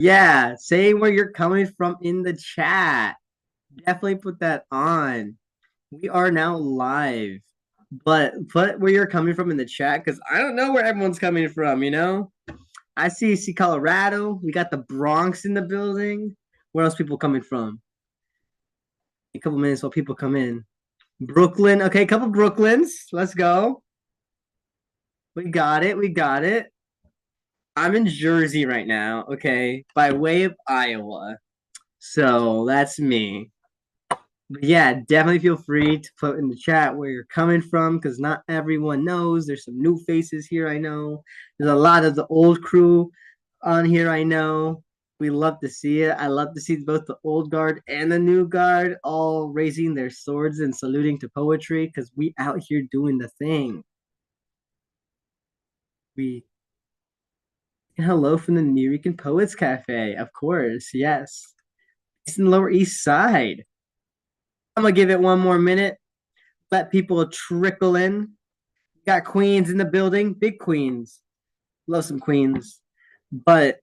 Yeah, say where you're coming from in the chat. Definitely put that on. We are now live, but put where you're coming from in the chat because I don't know where everyone's coming from. I see Colorado. We got the Bronx in the building. Where else people coming from? A couple minutes while people come in. Brooklyn. Okay, a couple Brooklyns. Let's go. We got it. We got it. I'm in Jersey right now, okay, by way of Iowa. So that's me. But yeah, definitely feel free to put in the chat where you're coming from because not everyone knows. There's some new faces here, I know. There's a lot of the old crew on here, I know. We love to see it. I love to see both the old guard and the new guard all raising their swords and saluting to poetry because we out here doing the thing. We hello from the Marroquín Poets Cafe, of course, yes. It's in the Lower East Side. I'm gonna give it one more minute. Let people trickle in. Got queens in the building, big queens. Love some queens. But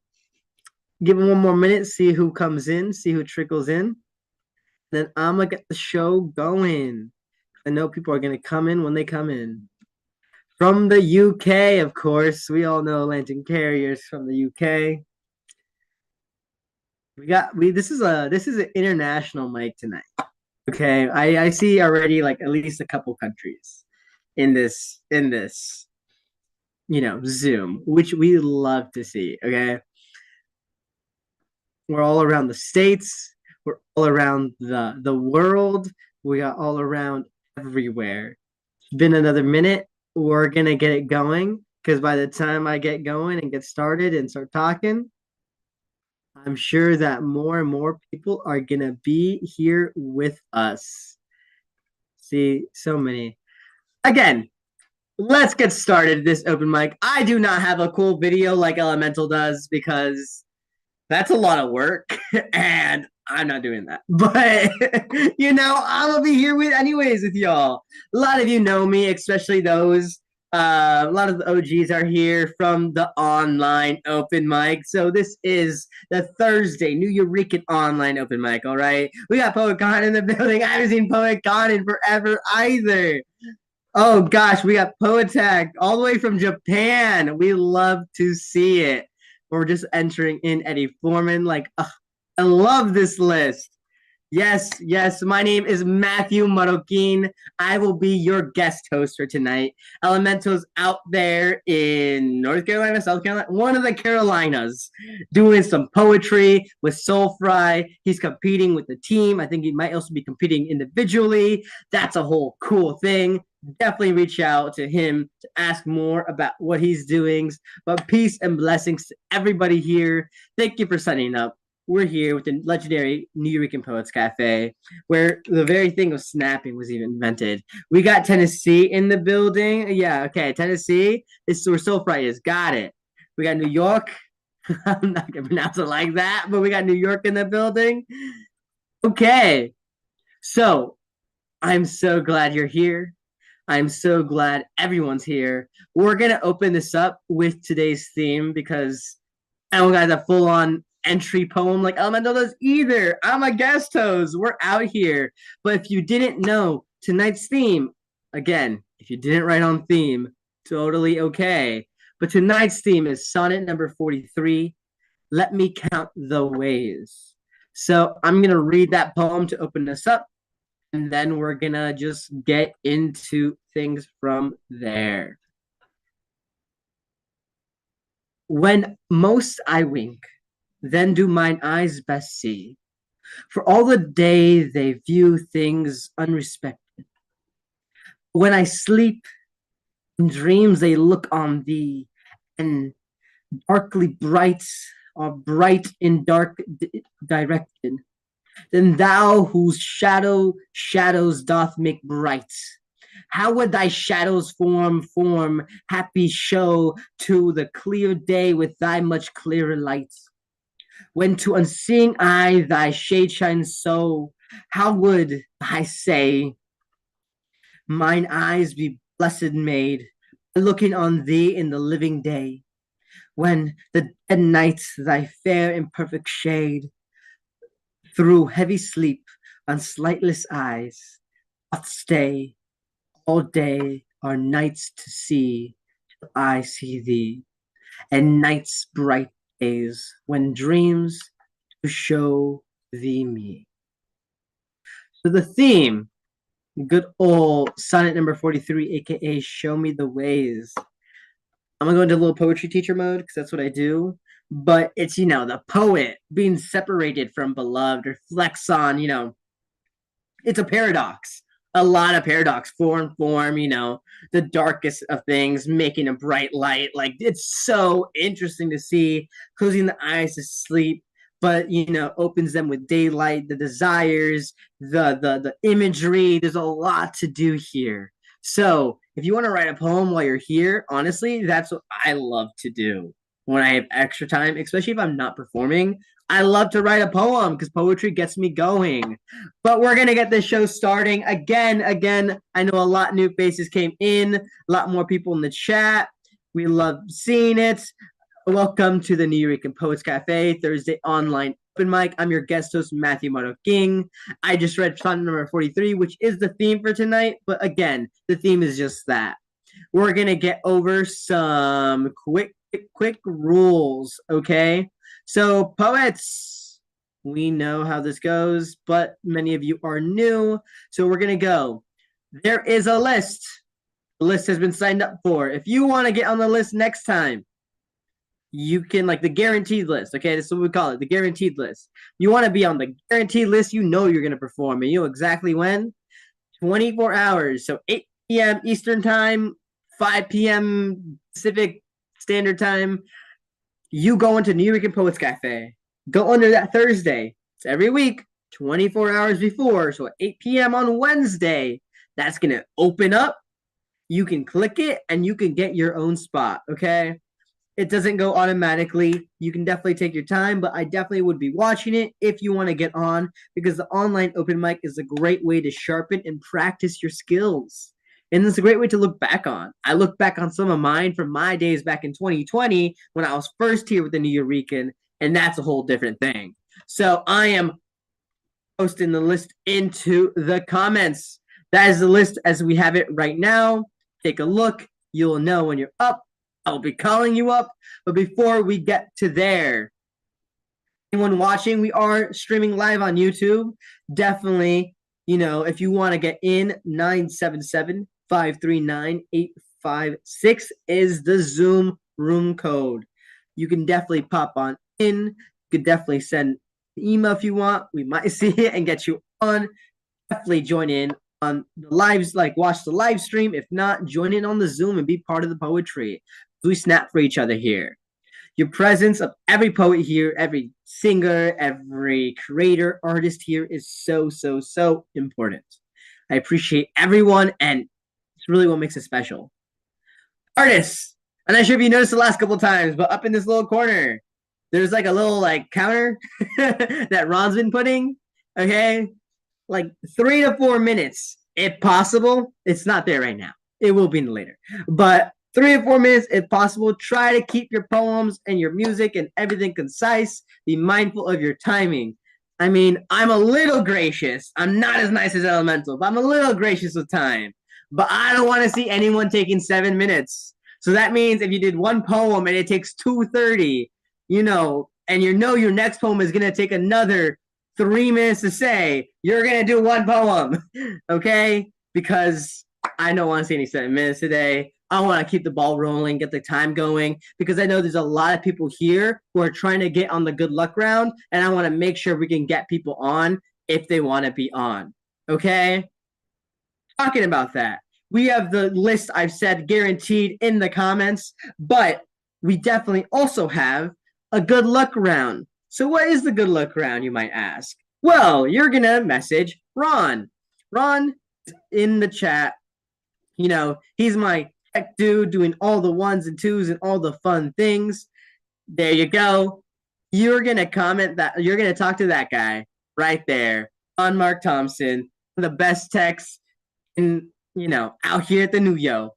give them one more minute, see who comes in, see who trickles in. Then I'm gonna get the show going. I know people are gonna come in when they come in. From the UK, of course. We all know Lantern Carriers from the UK. We this is an international mic tonight. Okay. I see already like at least a couple countries in this Zoom, which we love to see. Okay. We're all around the states. We're all around the world. We are all around everywhere. It's been another minute. We're gonna get it going because by the time I get going and get started and start talking, I'm sure that more and more people are gonna be here with us. See, so many. Again, let's get started this open mic. I do not have a cool video like Elemental does because that's a lot of work and I'm not doing that. But I'm gonna be here with anyways with y'all. A lot of you know me, especially those. A lot of the OGs are here from the online open mic. So this is the Thursday New Eurekan online open mic. All right, we got Poet Con in the building. I haven't seen Poet Con in forever either. Oh gosh, we got Poetac all the way from Japan. We love to see it. We're just entering in Eddie Foreman. Like, I love this list. Yes, yes. My name is Matthew Marroquín. I will be your guest host for tonight. Elemental's out there in North Carolina, South Carolina, one of the Carolinas, doing some poetry with Soulfry. He's competing with the team. I think he might also be competing individually. That's a whole cool thing. Definitely reach out to him to ask more about what he's doing. But peace and blessings to everybody here. Thank you for signing up. We're here with the legendary New Eurekan Poets Cafe, where the very thing of snapping was even invented. We got Tennessee in the building. Yeah, okay, Tennessee. This is where Soulfry is. Got it. We got New York. I'm not gonna pronounce it like that, but we got New York in the building. Okay, so I'm so glad you're here. I'm so glad everyone's here. We're gonna open this up with today's theme because I don't got a full on entry poem like Elemental does either. I'm a guest host. We're out here. But if you didn't know tonight's theme, again, if you didn't write on theme, totally okay. But tonight's theme is sonnet number 43. Let me count the ways. So I'm gonna read that poem to open this up, and then we're gonna just get into things from there. When most I wink, then do mine eyes best see. For all the day they view things unrespected. When I sleep, in dreams they look on thee, and darkly bright or bright in dark directed. Then thou whose shadows doth make bright. How would thy shadows form happy show to the clear day with thy much clearer light? When to unseeing eye thy shade shines so, how would I say, mine eyes be blessed made, looking on thee in the living day? when the dead night thy fair imperfect shade through heavy sleep on slightless eyes doth stay all day our nights to see till I see thee, and night's bright days when dreams to show thee me. So the theme, good old sonnet number 43, aka Show Me the Ways. I'm gonna go into a little poetry teacher mode because that's what I do. But it's, the poet being separated from beloved reflects on, it's a paradox. A lot of paradox, form, the darkest of things, making a bright light. Like, it's so interesting to see, closing the eyes to sleep, but opens them with daylight, the desires, the imagery. There's a lot to do here. So if you want to write a poem while you're here, honestly, that's what I love to do when I have extra time, especially if I'm not performing. I love to write a poem because poetry gets me going. But we're gonna get this show starting again. I know a lot of new faces came in, a lot more people in the chat. We love seeing it. Welcome to the New York Poets Cafe Thursday online open mic. I'm your guest host, Matthew Marroquín. I just read sonnet number 43, which is the theme for tonight. But again, the theme is just that. We're gonna get over some quick rules, okay? So, poets, we know how this goes, but many of you are new. So, we're going to go. There is a list. The list has been signed up for. If you want to get on the list next time, you can, like the guaranteed list, okay? This is what we call it, the guaranteed list. You want to be on the guaranteed list, you know you're going to perform, and you know exactly when. 24 hours. So, 8 p.m. Eastern Time, 5 p.m. Pacific Standard Time. You go into New York Poets Cafe. Go under that Thursday. It's every week, 24 hours before. So at 8 p.m. on Wednesday, that's going to open up. You can click it and you can get your own spot, okay? It doesn't go automatically. You can definitely take your time, but I definitely would be watching it if you want to get on, because the online open mic is a great way to sharpen and practice your skills. And it's a great way to look back on. I look back on some of mine from my days back in 2020 when I was first here with the New Eurekan, and that's a whole different thing. So I am posting the list into the comments. That is the list as we have it right now. Take a look. You'll know when you're up. I'll be calling you up. But before we get to there, anyone watching, we are streaming live on YouTube. Definitely, if you want to get in, 977-539-856 is the Zoom room code. You can definitely pop on in. You can definitely send an email if you want. We might see it and get you on. Definitely join in on the lives, like watch the live stream. If not, join in on the Zoom and be part of the poetry. We snap for each other here. Your presence of every poet here, every singer, every creator, artist here is so, so, so important. I appreciate everyone, and it's really what makes it special. Artists, I'm not sure if you noticed the last couple of times, but up in this little corner, there's like a little counter that Ron's been putting, okay? Like 3 to 4 minutes, if possible. It's not there right now. It will be later. But 3 or 4 minutes, if possible. Try to keep your poems and your music and everything concise. Be mindful of your timing. I mean, I'm a little gracious. I'm not as nice as Elemental, but I'm a little gracious with time. But I don't want to see anyone taking 7 minutes. So that means if you did one poem and it takes 2:30, and your next poem is going to take another 3 minutes to say, you're going to do one poem, okay? Because I don't want to see any 7 minutes today. I want to keep the ball rolling, get the time going, because I know there's a lot of people here who are trying to get on the good luck round, and I want to make sure we can get people on if they want to be on, okay? Talking about that, we have the list I've said guaranteed in the comments, but we definitely also have a good luck round. So what is the good luck round, you might ask? Well, you're going to message Ron. Ron is in the chat. He's my tech dude doing all the ones and twos and all the fun things. There you go. You're going to comment that. You're going to talk to that guy right there on Mark Thompson, the best techs in, out here at the New Yo.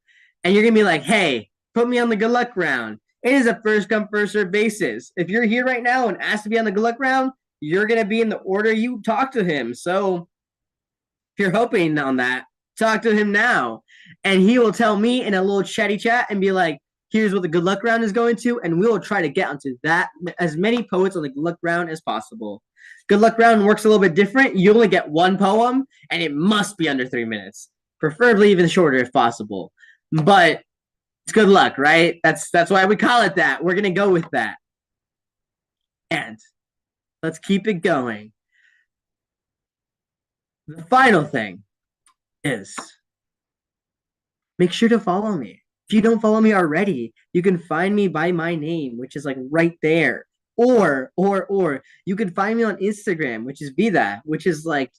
And you're going to be like, hey, put me on the good luck round. It is a first come, first serve basis. If you're here right now and asked to be on the good luck round, you're going to be in the order you talk to him. So if you're hoping on that, talk to him now. And he will tell me in a little chatty chat and be like, here's what the good luck round is going to. And we will try to get onto that, as many poets on the good luck round as possible. Good luck round works a little bit different. You only get one poem, and it must be under 3 minutes, preferably even shorter if possible. But it's good luck, right? That's why we call it that. We're gonna go with that. And let's keep it going. The final thing is make sure to follow me. If you don't follow me already, you can find me by my name, which is like right there. Or you can find me on Instagram, which is vida, which is like,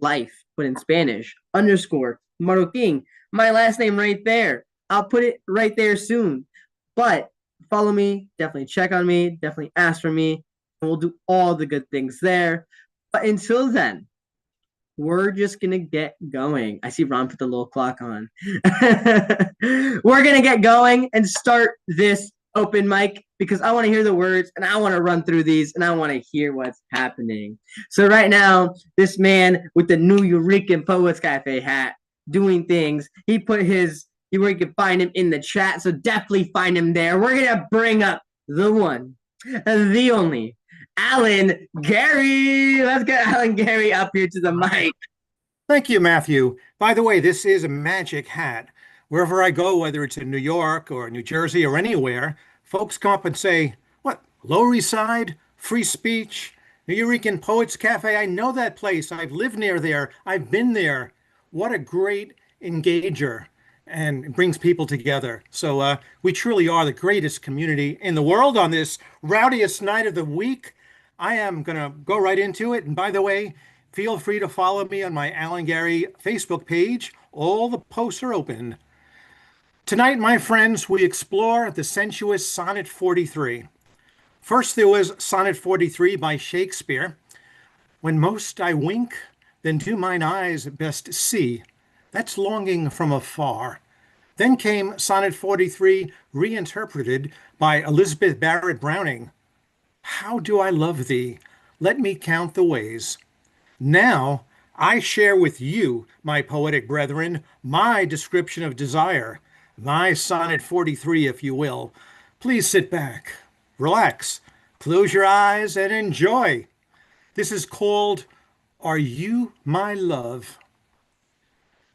life, but in Spanish, underscore Marroquín. My last name right there. I'll put it right there soon. But follow me, definitely check on me, definitely ask for me, and we'll do all the good things there. But until then, we're just gonna get going. I see Ron put the little clock on. We're gonna get going and start this open mic because I want to hear the words and I want to run through these and I want to hear what's happening. So right now, this man with the New Eurekan Poets Cafe hat doing things. He put his where you can find him in the chat. So definitely find him there. We're gonna bring up the one, the only, Alan Gary. Let's get Alan Gary up here to the mic. Thank you, Matthew. By the way, this is a magic hat. Wherever I go, whether it's in New York or New Jersey or anywhere, folks come up and say, what, Lower East Side, free speech, New Eurekan Poets Cafe? I know that place. I've lived near there. I've been there. What a great engager, and it brings people together. So we truly are the greatest community in the world on this rowdiest night of the week. I am going to go right into it. And by the way, feel free to follow me on my Alan Gary Facebook page. All the posts are open. Tonight, my friends, we explore the sensuous Sonnet 43. First, there was Sonnet 43 by Shakespeare. When most I wink, then do mine eyes best see. That's longing from afar. Then came Sonnet 43, reinterpreted by Elizabeth Barrett Browning. How do I love thee? Let me count the ways. Now, I share with you, my poetic brethren, my description of desire, my Sonnet 43, if you will. Please sit back, relax, close your eyes, and enjoy. This is called, Are You My Love?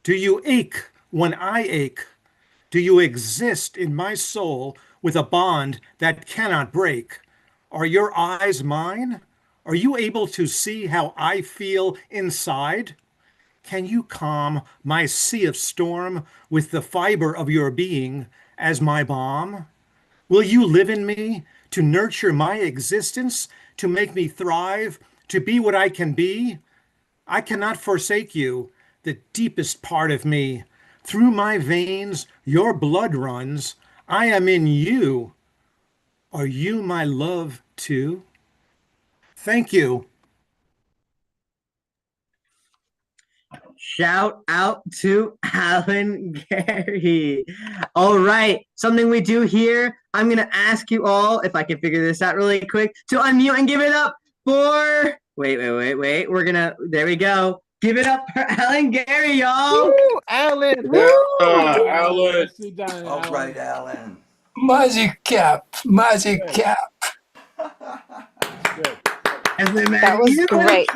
Do you ache when I ache? Do you exist in my soul with a bond that cannot break? Are your eyes mine? Are you able to see how I feel inside? Can you calm my sea of storm with the fiber of your being as my balm? Will you live in me to nurture my existence, to make me thrive, to be what I can be? I cannot forsake you, the deepest part of me. Through my veins, your blood runs. I am in you. Are you my love too? Thank you. Shout out to Alan Gary. All right, something we do here. I'm going to ask you all, if I can figure this out really quick, to unmute and give it up for... Wait. There we go. Give it up for Alan Gary, y'all. Woo, Alan. Woo! Alan. All right, Alan. Magic cap. That was great.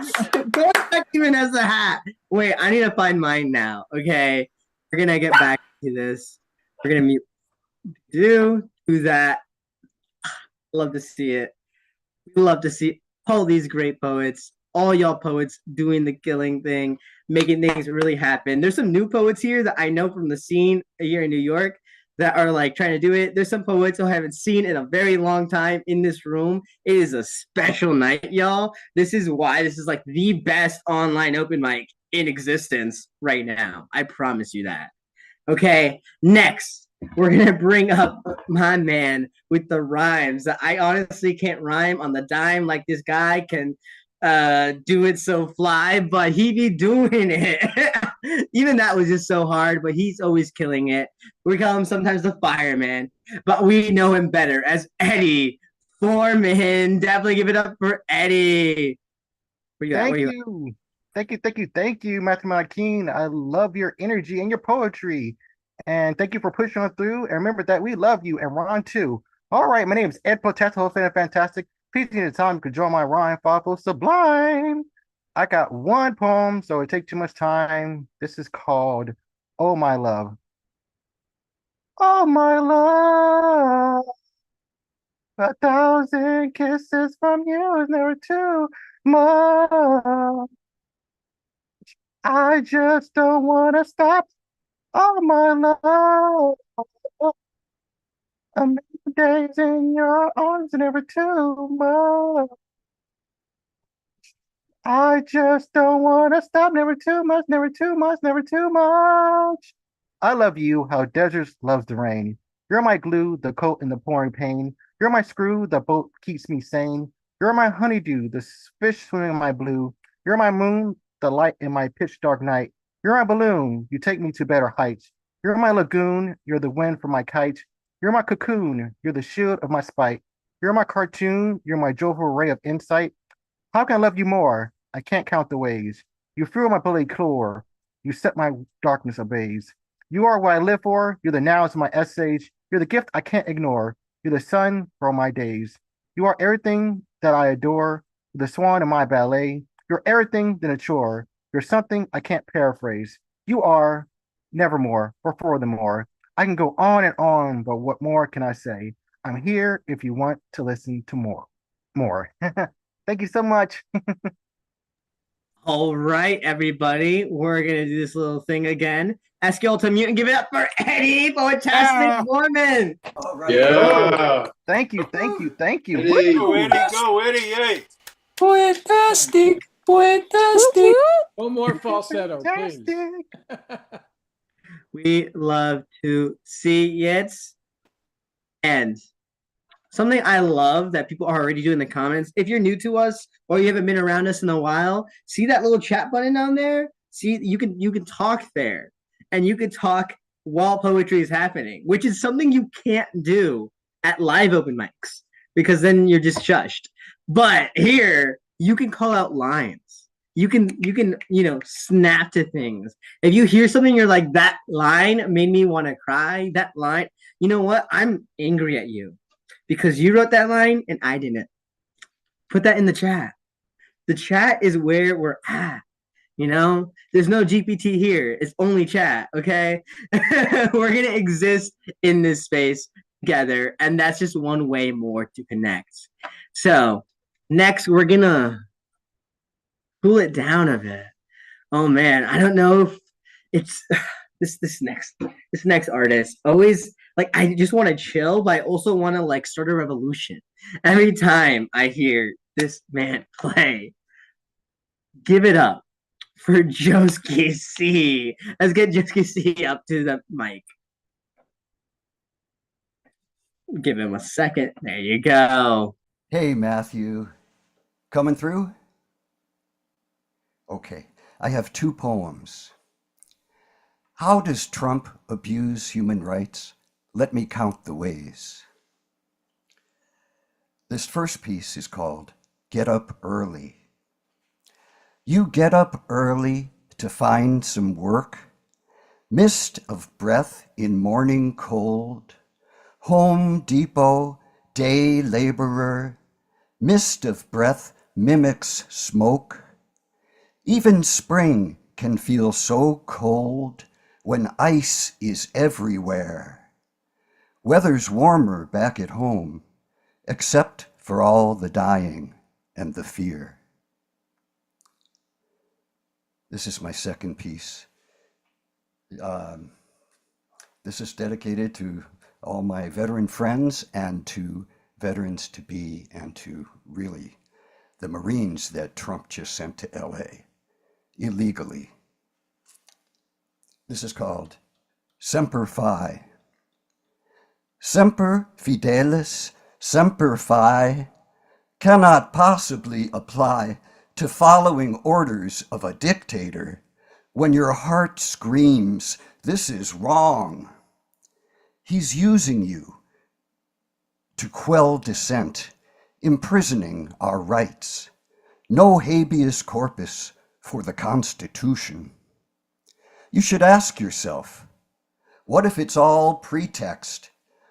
Going back even as a hat. Wait, I need to find mine now. Okay, we're gonna get back to this. We're gonna mute. Do that. Love to see it. Love to see all these great poets, all y'all poets doing the killing thing, making things really happen. There's some new poets here that I know from the scene here in New York that are like trying to do it. There's some poets who I haven't seen in a very long time in this room. It is a special night, y'all. This is why this is like the best online open mic in existence right now. I promise you that. Okay, next, we're going to bring up my man with the rhymes that I honestly can't rhyme on the dime like this guy can. do it so fly, but he be doing it. Even that was just so hard, but he's always killing it. We call him sometimes the fireman, but we know him better as Eddie Foreman. Definitely give it up for Eddie. Where you at? Thank Where you at? you. Thank you, Matthew Marroquín. I love your energy and your poetry. And thank you for pushing on through. And remember that we love you and Ron too. All right, my name is Ed Potato, fan fantastic. Please take the time you could join my rhyme follow sublime. I got one poem, so it takes too much time. This is called Oh My Love. Oh my love, 1,000 kisses from you is never too much. I just don't want to stop. Oh my love, a million days in your arms is never too much. I just don't want to stop. Never too much, never too much, never too much. I love you how deserts loves the rain. You're my glue, the coat in the pouring pain. You're my screw, the boat keeps me sane. You're my honeydew, the fish swimming in my blue. You're my moon, the light in my pitch dark night. You're my balloon, you take me to better heights. You're my lagoon, you're the wind for my kite. You're my cocoon, you're the shield of my spite. You're my cartoon, you're my jovial ray of insight. How can I love you more? I can't count the ways. You fill my belly claw. You set my darkness ablaze. You are what I live for. You're the nows of my essays. You're the gift I can't ignore. You're the sun for all my days. You are everything that I adore. You're the swan in my ballet. You're everything than a chore. You're something I can't paraphrase. You are nevermore or for the more. I can go on and on, but what more can I say? I'm here if you want to listen to more. More. Thank you so much. All right, everybody. We're gonna do this little thing again. Ask you all to mute and give it up for Eddie Fantastic Foreman. All right. Yeah. Thank you. Eddie. Go, Eddie, go, Eddie, yay. Fantastic. Fantastic. One more falsetto, please. Fantastic. We love to see it. And something I love that people are already doing in the comments. If you're new to us or you haven't been around us in a while, see that little chat button down there? See, you can talk there, and you can talk while poetry is happening, which is something you can't do at live open mics because then you're just shushed. But here, you can call out lines. You can snap to things. If you hear something, you're like, that line made me want to cry. That line, you know what? I'm angry at you because you wrote that line and I didn't. Put that in the chat. The chat is where we're at. There's no GPT here. It's only chat. Okay. We're going to exist in this space together. And that's just one way more to connect. So next, we're going to cool it down a bit. Oh man. I don't know if it's this next artist always like, I just want to chill, but I also want to like start a revolution every time I hear this man play. Give it up for Joski C. Let's get Joski C up to the mic. Give him a second. There you go. Hey, Matthew. Coming through? Okay. I have 2 poems. How does Trump abuse human rights? Let me count the ways. This first piece is called Get Up Early. You get up early to find some work, mist of breath in morning cold, Home Depot, day laborer, mist of breath mimics smoke. Even spring can feel so cold when ice is everywhere. Weather's warmer back at home, except for all the dying and the fear. This is my second piece. This is dedicated to all my veteran friends and to veterans to be and to really the Marines that Trump just sent to LA illegally. This is called Semper Fi. Semper Fidelis, Semper Fi cannot possibly apply to following orders of a dictator when your heart screams, "This is wrong." He's using you to quell dissent, imprisoning our rights. No habeas corpus for the Constitution. You should ask yourself, what if it's all pretext?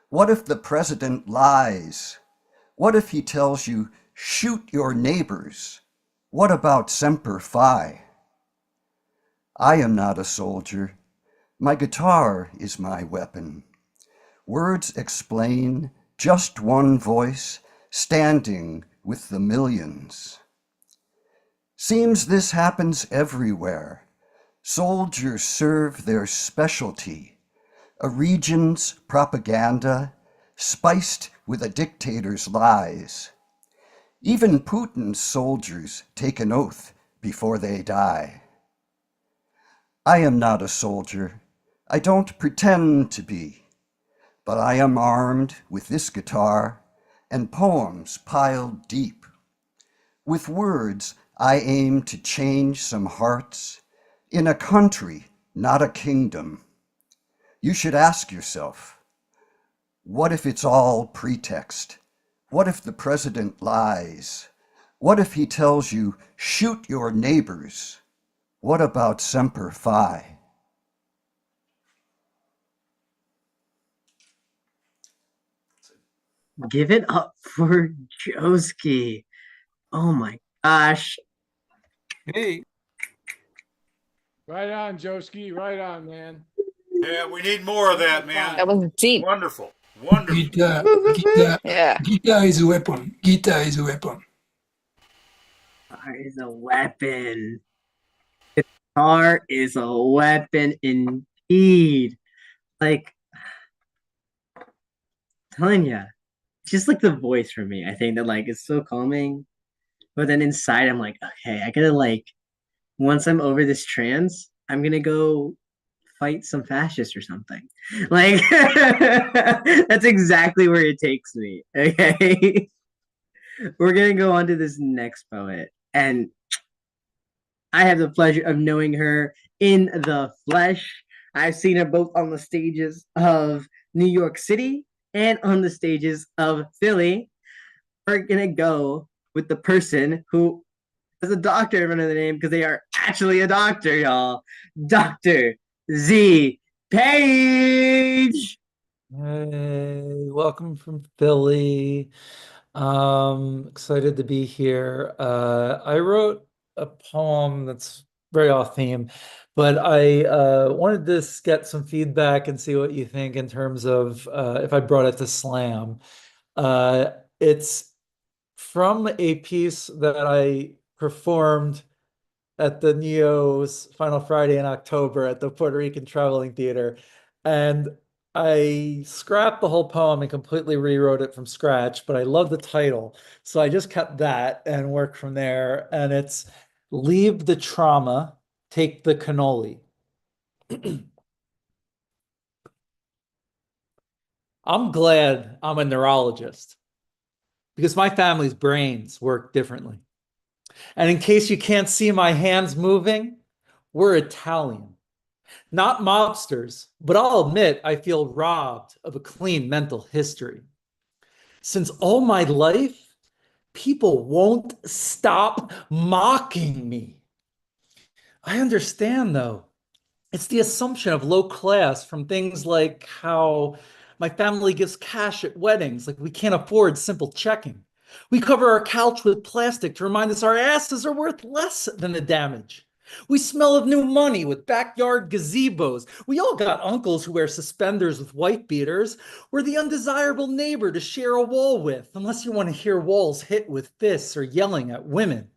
What if the president lies? What if he tells you, shoot your neighbors? What about Semper Fi? I am not a soldier. My guitar is my weapon. Words explain, just one voice, standing with the millions. Seems this happens everywhere. Soldiers serve their specialty, a region's propaganda, spiced with a dictator's lies. Even Putin's soldiers take an oath before they die. I am not a soldier. I don't pretend to be, but I am armed with this guitar and poems piled deep. With words, I aim to change some hearts in a country, not a kingdom. You should ask yourself, what if it's all pretext? What if the president lies? What if he tells you, shoot your neighbors? What about Semper Fi? Give it up for Joski. Oh my gosh. Hey, Right on, Joski. Right on, man. Yeah, we need more of that, man. That was deep. Wonderful. Wonderful. Yeah. Guitar is a weapon. Guitar is a weapon. Guitar is a weapon. Guitar is a weapon indeed. Like, telling you, just like the voice for me, I think that like it's so calming. But then inside, I'm like, okay, I gotta like, once I'm over this trance, I'm gonna go fight some fascists or something. Like, that's exactly where it takes me. Okay, we're gonna go on to this next poet, and I have the pleasure of knowing her in the flesh. I've seen her both on the stages of New York City and on the stages of Philly. We're gonna go with the person who has a doctor in front of the name because they are actually a doctor, y'all. Dr. Z Page. Hey, welcome from Philly. Excited to be here. I wrote a poem that's very off theme, but I wanted to get some feedback and see what you think in terms of if I brought it to slam. It's from a piece that I performed at the Neo's Final Friday in October at the Puerto Rican Traveling Theater. And I scrapped the whole poem and completely rewrote it from scratch, but I love the title. So I just kept that and worked from there. And it's Leave the Trauma, Take the Cannoli. I'm glad I'm a neurologist because my family's brains work differently. And in case you can't see my hands moving, we're Italian. Not mobsters, but I'll admit I feel robbed of a clean mental history. Since all my life, people won't stop mocking me. I understand, though. It's the assumption of low class from things like how my family gives cash at weddings, like we can't afford simple checking. We cover our couch with plastic to remind us our asses are worth less than the damage. We smell of new money with backyard gazebos. We all got uncles who wear suspenders with white beaters. We're the undesirable neighbor to share a wall with, unless you want to hear walls hit with fists or yelling at women.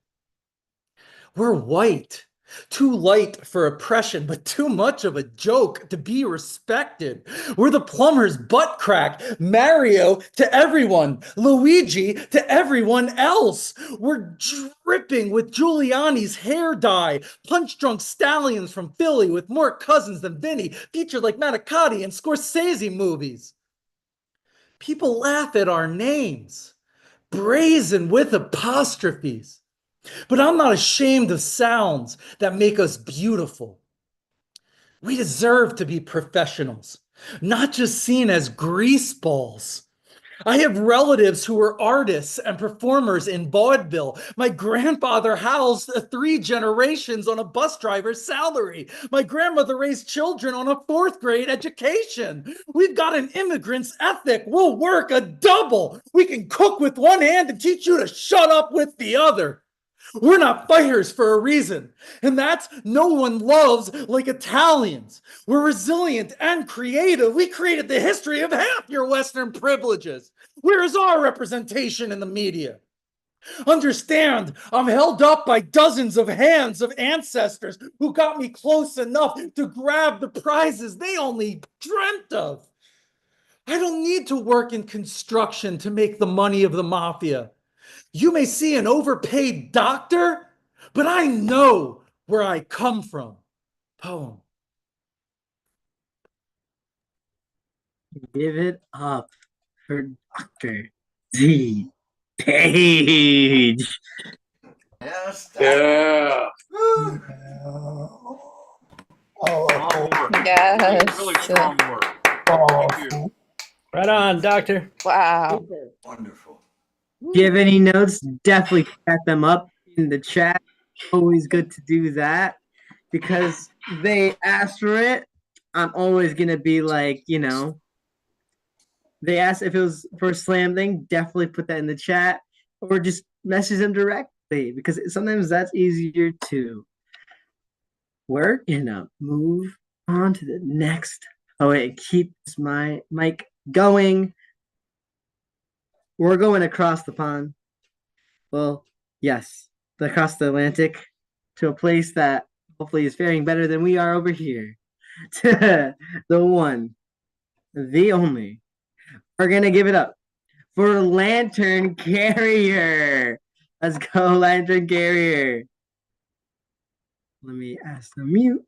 We're white. Too light for oppression, but too much of a joke to be respected. We're the plumber's butt crack, Mario to everyone, Luigi to everyone else. We're dripping with Giuliani's hair dye, punch-drunk stallions from Philly with more cousins than Vinny, featured like Manicotti in Scorsese movies. People laugh at our names, brazen with apostrophes. But I'm not ashamed of sounds that make us beautiful. We deserve to be professionals, not just seen as grease balls. I have relatives who were artists and performers in vaudeville. My grandfather housed 3 generations on a bus driver's salary. My grandmother raised children on a 4th-grade education. We've got an immigrant's ethic. We'll work a double. We can cook with one hand and teach you to shut up with the other. We're not fighters for a reason, and that's no one loves like Italians. We're resilient and creative. We created the history of half your Western privileges. Where is our representation in the media? Understand, I'm held up by dozens of hands of ancestors who got me close enough to grab the prizes they only dreamt of. I don't need to work in construction to make the money of the mafia. You may see an overpaid doctor, but I know where I come from. Poem. Give it up for Dr. Z. Page. Yes. Yeah. Woo. Strong work. Yes. Really strong work. Thank you. Right on, Doctor. Wow. Wonderful. If you have any notes, definitely set them up in the chat. Always good to do that because they asked for it. I'm always going to be like, they asked if it was for a slam thing, definitely put that in the chat or just message them directly because sometimes that's easier too. We're gonna move on to the next. Oh wait, keep my mic going. We're going across the pond. Well, yes, across the Atlantic to a place that hopefully is faring better than we are over here. The one, the only. We're gonna give it up for Lantern Carrier. Let's go, Lantern Carrier. Let me ask the mute.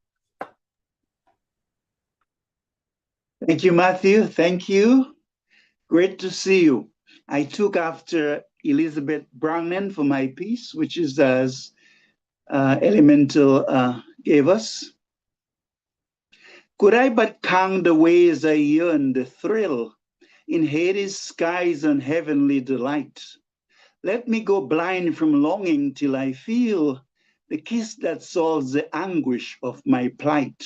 Thank you, Matthew. Thank you. Great to see you. I took after Elizabeth Browning for my piece, which is as Elemental gave us. Could I but count the ways I yearn the thrill in Hades' skies and heavenly delight, let me go blind from longing till I feel the kiss that solves the anguish of my plight.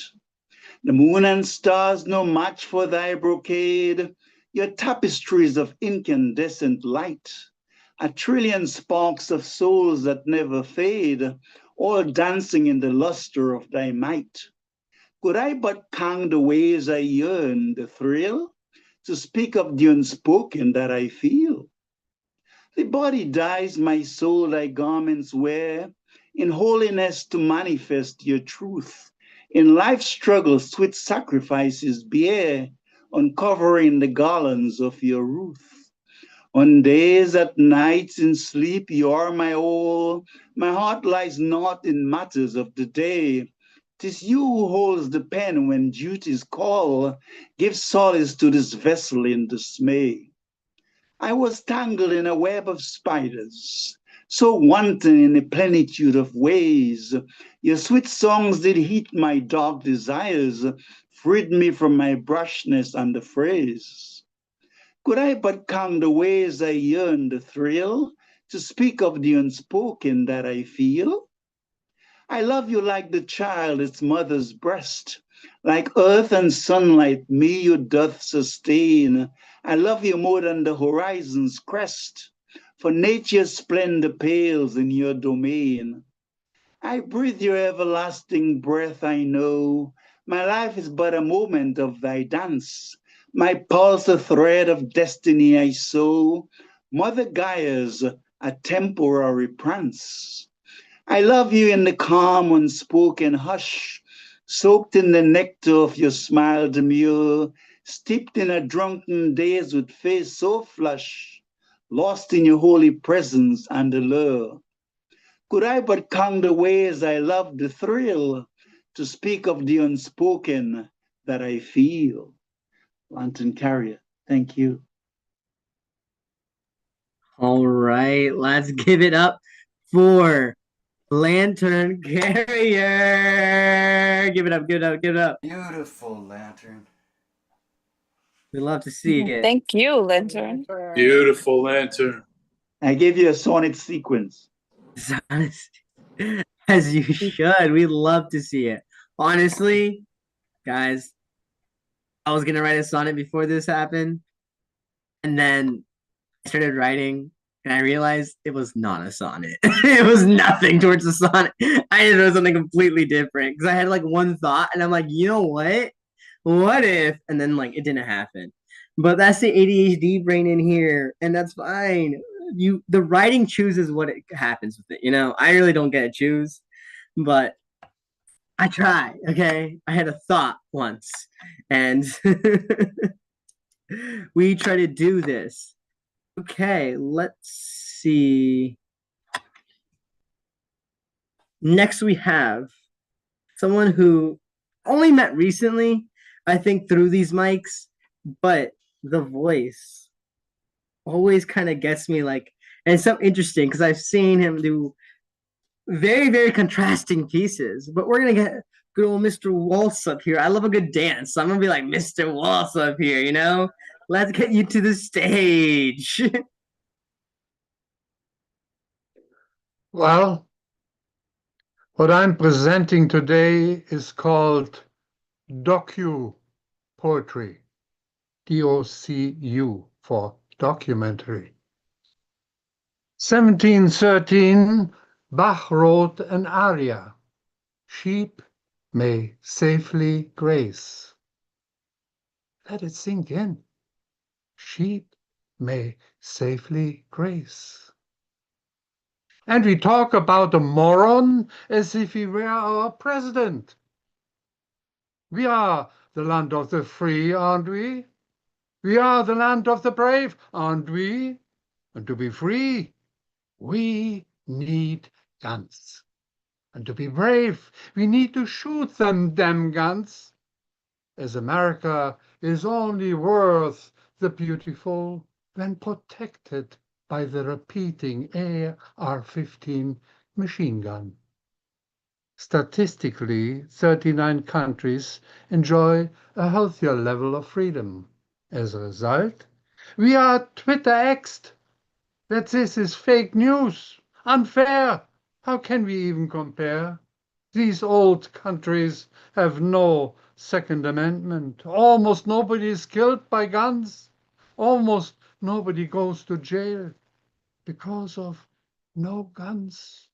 The moon and stars no match for thy brocade, your tapestries of incandescent light, 1,000,000,000 sparks of souls that never fade, all dancing in the luster of thy might. Could I but count the ways I yearn, the thrill, to speak of the unspoken that I feel? The body dies, my soul thy garments wear, in holiness to manifest your truth. In life's struggle, sweet sacrifices bear, uncovering the garlands of your ruth. On days at nights in sleep you are my all, my heart lies not in matters of the day. 'Tis you who holds the pen when duties call, give solace to this vessel in dismay. I was tangled in a web of spiders, so wanton in the plenitude of ways. Your sweet songs did heat my dark desires, freed me from my brushness and the phrase. Could I but count the ways I yearn the thrill, to speak of the unspoken that I feel? I love you like the child its mother's breast, like earth and sunlight me you doth sustain. I love you more than the horizon's crest, for nature's splendor pales in your domain. I breathe your everlasting breath, I know. My life is but a moment of thy dance. My pulse a thread of destiny I sew. Mother Gaia's a temporary prance. I love you in the calm, unspoken hush, soaked in the nectar of your smile demure, steeped in a drunken daze with face so flush, lost in your holy presence and allure. Could I but count the ways I love the thrill, to speak of the unspoken that I feel. Lantern Carrier, thank you. All right, let's give it up for Lantern carrier. Give it up, give it up, give it up. Beautiful lantern. We love to see it. Thank you, Lantern. Beautiful lantern. I gave you a sonnet sequence. As you should. We love to see it. Honestly, guys, I was gonna write a sonnet before this happened, and then I started writing, and I realized it was not a sonnet. It was nothing towards a sonnet. I did it something completely different because I had like one thought, and I'm like, you know what? What if? And then like it didn't happen. But that's the ADHD brain in here, and that's fine. The writing chooses what it happens with it. I really don't get to choose, but I try. Okay, I had a thought once, and we try to do this. Okay, let's see. Next, we have someone who only met recently, I think, through these mics, but the voice always kind of gets me like, and it's so interesting because I've seen him do very, very contrasting pieces. But we're gonna get good old Mr. Waltz up here. I love a good dance, so I'm gonna be like Mr. Waltz up here. Let's get you to the stage. Well, what I'm presenting today is called docu poetry, DOCU for documentary. 1713, Bach wrote an aria, Sheep may safely graze. Let it sink in. Sheep may safely graze. And we talk about a moron as if he were our president. We are the land of the free, aren't we? We are the land of the brave, aren't we? And to be free, we need guns. And to be brave, we need to shoot them damn guns. As America is only worth the beautiful when protected by the repeating AR-15 machine gun. Statistically, 39 countries enjoy a healthier level of freedom. As a result, we are Twitter-X'd that this is fake news, unfair. How can we even compare? These old countries have no Second Amendment. Almost nobody is killed by guns. Almost nobody goes to jail because of no guns.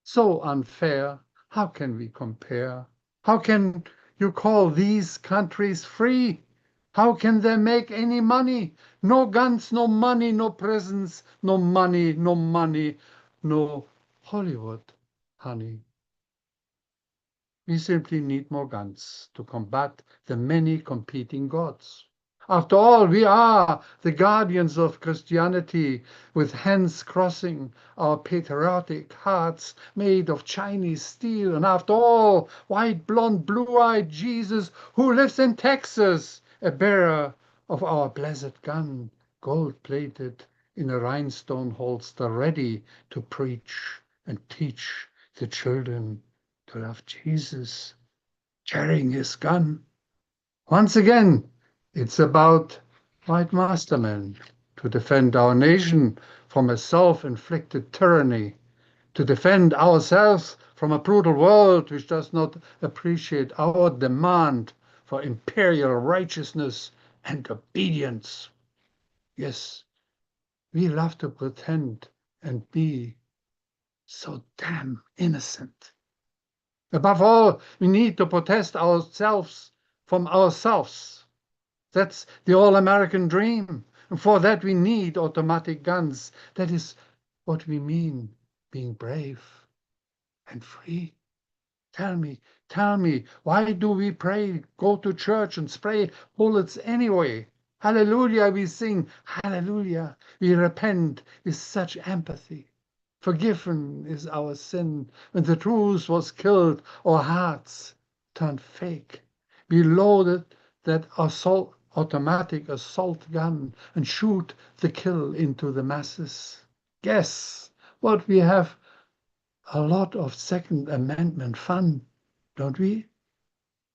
So unfair. How can we compare? How can you call these countries free? How can they make any money? No guns, no money, no prisons, no money, no money, no Hollywood, honey. We simply need more guns to combat the many competing gods. After all, we are the guardians of Christianity, with hands crossing our patriotic hearts made of Chinese steel. And after all, white, blonde, blue-eyed Jesus, who lives in Texas, a bearer of our blessed gun, gold-plated in a rhinestone holster, ready to preach and teach the children to love Jesus, carrying his gun. Once again, it's about white mastermen to defend our nation from a self-inflicted tyranny, to defend ourselves from a brutal world which does not appreciate our demand for imperial righteousness and obedience. Yes, we love to pretend and be so damn innocent. Above all, we need to protest ourselves from ourselves. That's the all-American dream. And for that, we need automatic guns. That is what we mean, being brave and free. Tell me, why do we pray, go to church and spray bullets anyway? Hallelujah, we sing. Hallelujah, we repent with such empathy. Forgiven is our sin. When the truth was killed, our hearts turned fake. We loaded that automatic assault gun and shoot the kill into the masses. Guess what we have a lot of Second Amendment fun, don't we?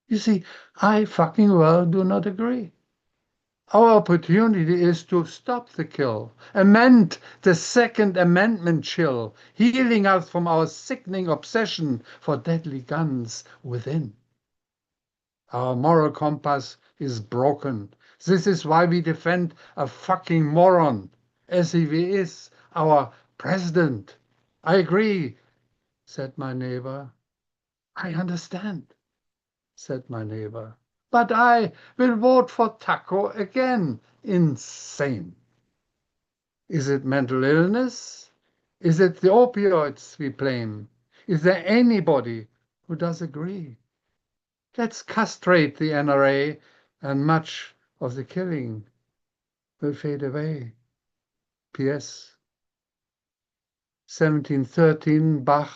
You see, I fucking well do not agree. Our opportunity is to stop the kill, amend the Second Amendment chill, healing us from our sickening obsession for deadly guns within. Our moral compass is broken. This is why we defend a fucking moron, as if he is our president. I agree, said my neighbor. I understand, said my neighbor. But I will vote for Taco again. Insane. Is it mental illness? Is it the opioids we blame? Is there anybody who does agree? Let's castrate the NRA and much of the killing will fade away. P.S. 1713 Bach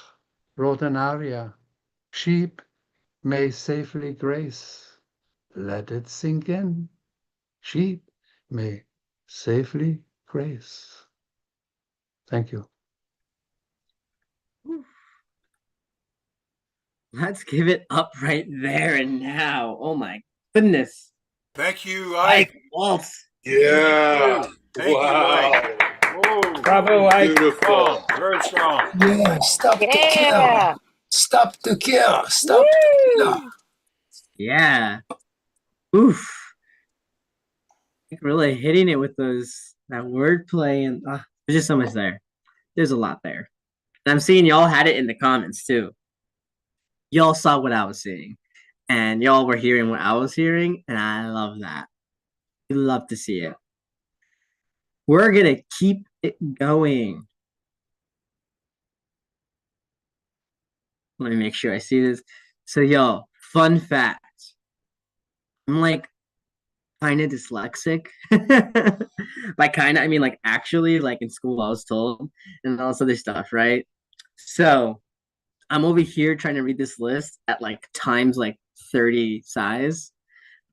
wrote an aria. Sheep may safely graze. Let it sink in. Sheep may safely graze. Thank you. Let's give it up right there and now. Oh my goodness. Thank you, Ike Waltz. Yeah. Thank you, Ike. Whoa. Bravo, Ike. Beautiful. Very strong. Yeah, stop the kill. Yeah. Stop the kill. Stop the kill. Yeah. Oof. Really hitting it with that wordplay and there's just so much there. There's a lot there. And I'm seeing y'all had it in the comments too. Y'all saw what I was seeing. And y'all were hearing what I was hearing, and I love that. We love to see it. We're gonna keep it going. Let me make sure I see this. So, yo, fun fact. I'm like kind of dyslexic. By kind of, I mean like actually, like in school, I was told, and all this other stuff, right? So, I'm over here trying to read this list at like times like 30 size.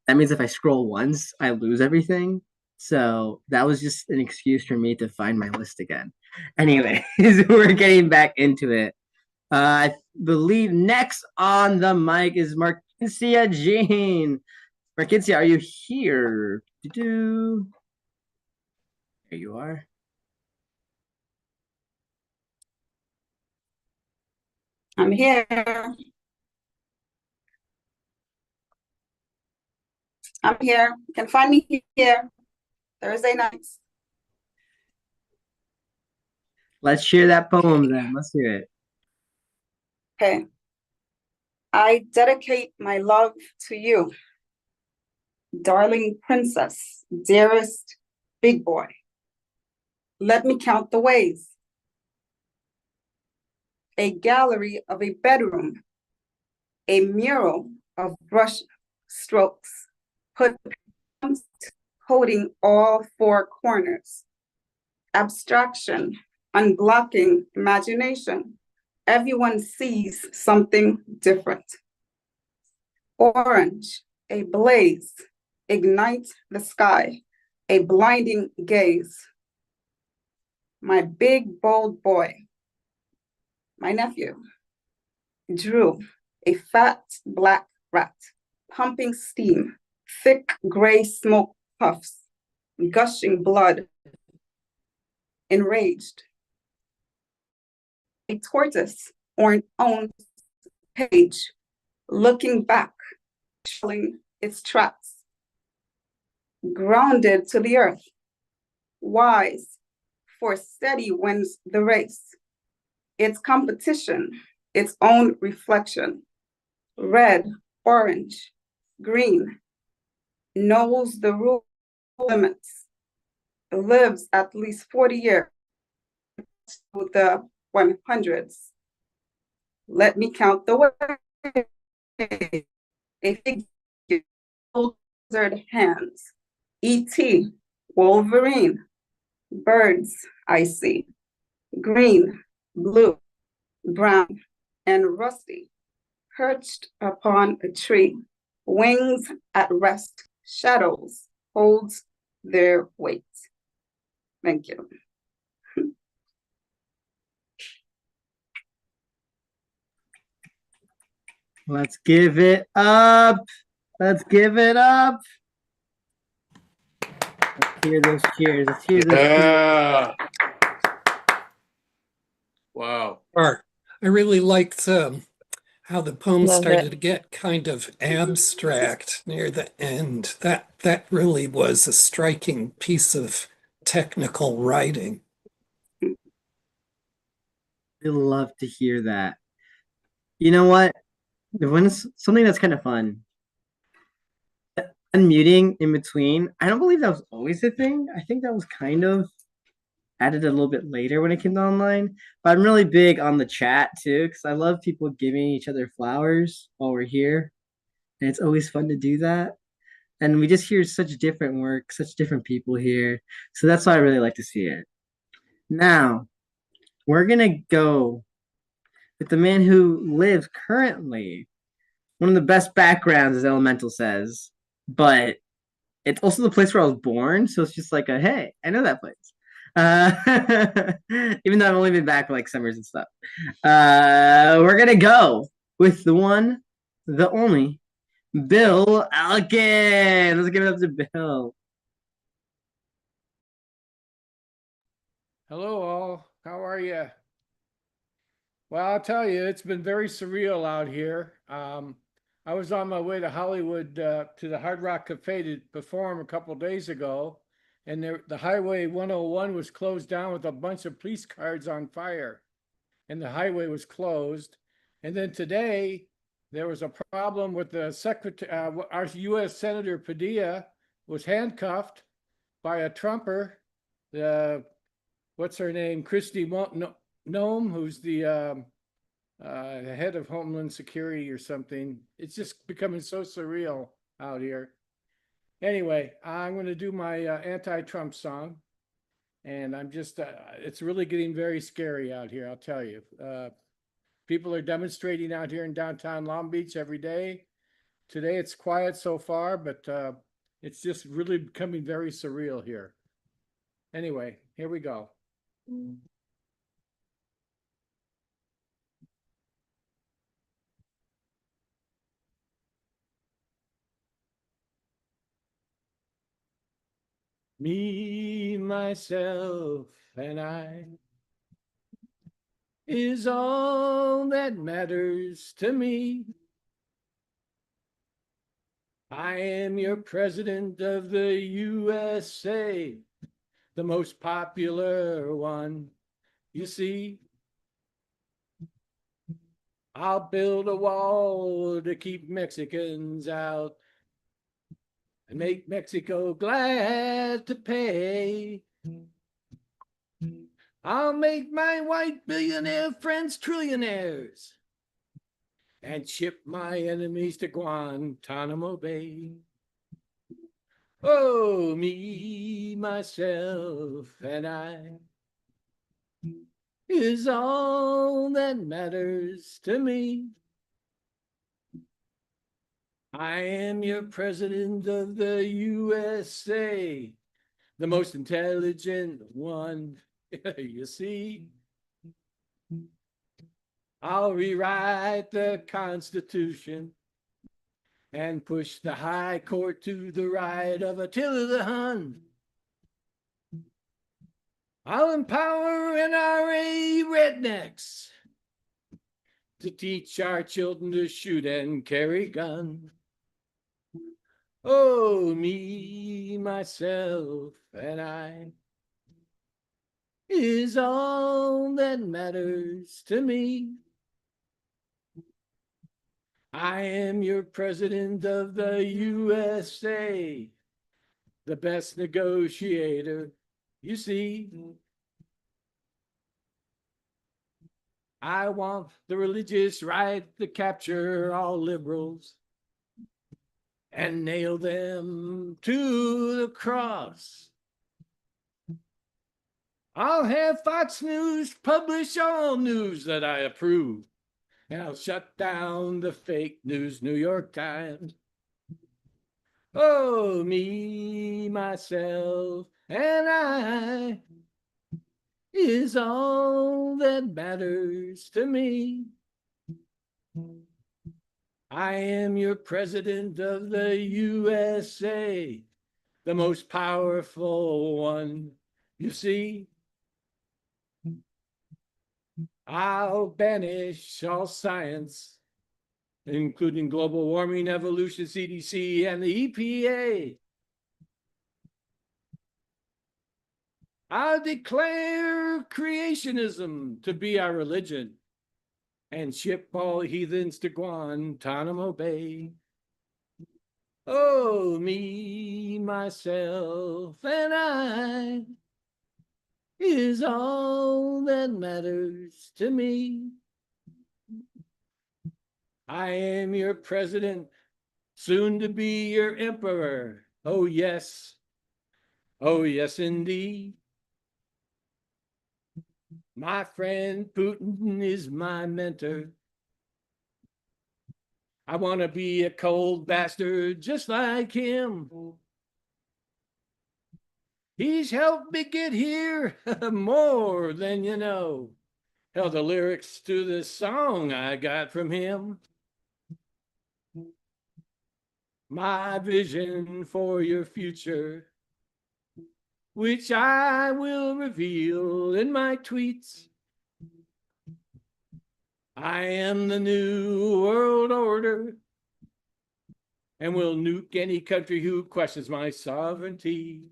That means if I scroll once, I lose everything. So that was just an excuse for me to find my list again. Anyways, we're getting back into it. I believe next on the mic is Marquincia Jean. Marquincia, are you here? There you are. I'm here. I'm here. You can find me here Thursday nights. Let's share that poem then. Let's hear it. Okay. I dedicate my love to you, darling princess, dearest big boy. Let me count the ways. A gallery of a bedroom, a mural of brush strokes, put coating all four corners. Abstraction, unblocking imagination. Everyone sees something different. Orange, a blaze, ignite the sky, a blinding gaze. My big, bold boy, my nephew, Drew, a fat black rat, pumping steam, thick gray smoke puffs, gushing blood, enraged. A tortoise on page, looking back, trailing its tracks, grounded to the earth, wise, for steady wins the race. Its competition, its own reflection, red, orange, green, knows the rule limits, lives at least 40 years to the 100s. Let me count the way. A figure, lizard hands, E.T., Wolverine, birds I see, green, blue, brown, and rusty, perched upon a tree, wings at rest, shadows holds their weight. Thank you. Let's give it up. Let's give it up. Let's hear those cheers. Let's hear those cheers. Yeah. Wow. Art. I really liked how the poem Love started it. to get kind of abstract near the end. That really was a striking piece of technical writing. I love to hear that. You know what? When it's something that's kind of fun, unmuting in between. I don't believe that was always a thing. I think that was kind of added a little bit later when it came to online. But I'm really big on the chat too, because I love people giving each other flowers while we're here. And it's always fun to do that. And we just hear such different work, such different people here. So that's why I really like to see it. Now, we're gonna go with the man who lives currently one of the best backgrounds, as Elemental says, but it's also the place where I was born, so it's just like a hey, I know that place. Even though I've only been back for like summers and stuff. We're gonna go with the one, the only, Bill Alkin. Let's give it up to Bill. Hello, all. How are you? Well, I'll tell you, it's been very surreal out here. I was on my way to Hollywood to the Hard Rock Cafe to perform a couple days ago, and the Highway 101 was closed down with a bunch of police cars on fire, and the highway was closed. And then today, there was a problem with the secretary, our U.S. Senator Padilla was handcuffed by a Trumper. What's her name? Christy Nome, who's the head of Homeland Security or something. It's just becoming so surreal out here. Anyway, I'm going to do my anti-Trump song. And I'm just, it's really getting very scary out here, I'll tell you. People are demonstrating out here in downtown Long Beach every day. Today it's quiet so far, but it's just really becoming very surreal here. Anyway, here we go. Me, myself, and I is all that matters to me. I am your president of the USA, the most popular one, you see. I'll build a wall to keep Mexicans out and make Mexico glad to pay. I'll make my white billionaire friends trillionaires and ship my enemies to Guantanamo Bay. Oh, me, myself, and I is all that matters to me. I am your president of the USA, the most intelligent one, you see. I'll rewrite the Constitution and push the high court to the right of Attila the Hun. I'll empower NRA rednecks to teach our children to shoot and carry guns. Oh, me, myself, and I is all that matters to me. I am your president of the USA, the best negotiator, you see. I want the religious right to capture all liberals and nail them to the cross. I'll have Fox News publish all news that I approve, and I'll shut down the fake news New York Times. Oh, me, myself, and I is all that matters to me. I am your president of the USA, the most powerful one, you see. I'll banish all science, including global warming, evolution, CDC, and the EPA. I'll declare creationism to be our religion and ship all heathens to Guantanamo Bay. Oh, me, myself, and I is all that matters to me. I am your president, soon to be your emperor. Oh, yes. Oh, yes, indeed. My friend Putin is my mentor. I want to be a cold bastard just like him. He's helped me get here more than you know. Hell, the lyrics to this song I got from him. My vision for your future, which I will reveal in my tweets. I am the new world order and will nuke any country who questions my sovereignty.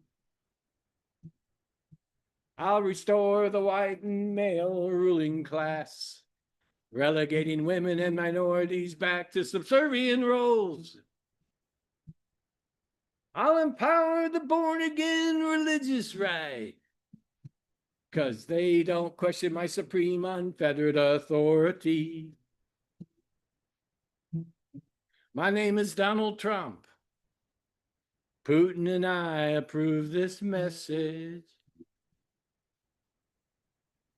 I'll restore the white and male ruling class, relegating women and minorities back to subservient roles. I'll empower the born-again religious right, because they don't question my supreme unfettered authority. My name is Donald Trump. Putin and I approve this message.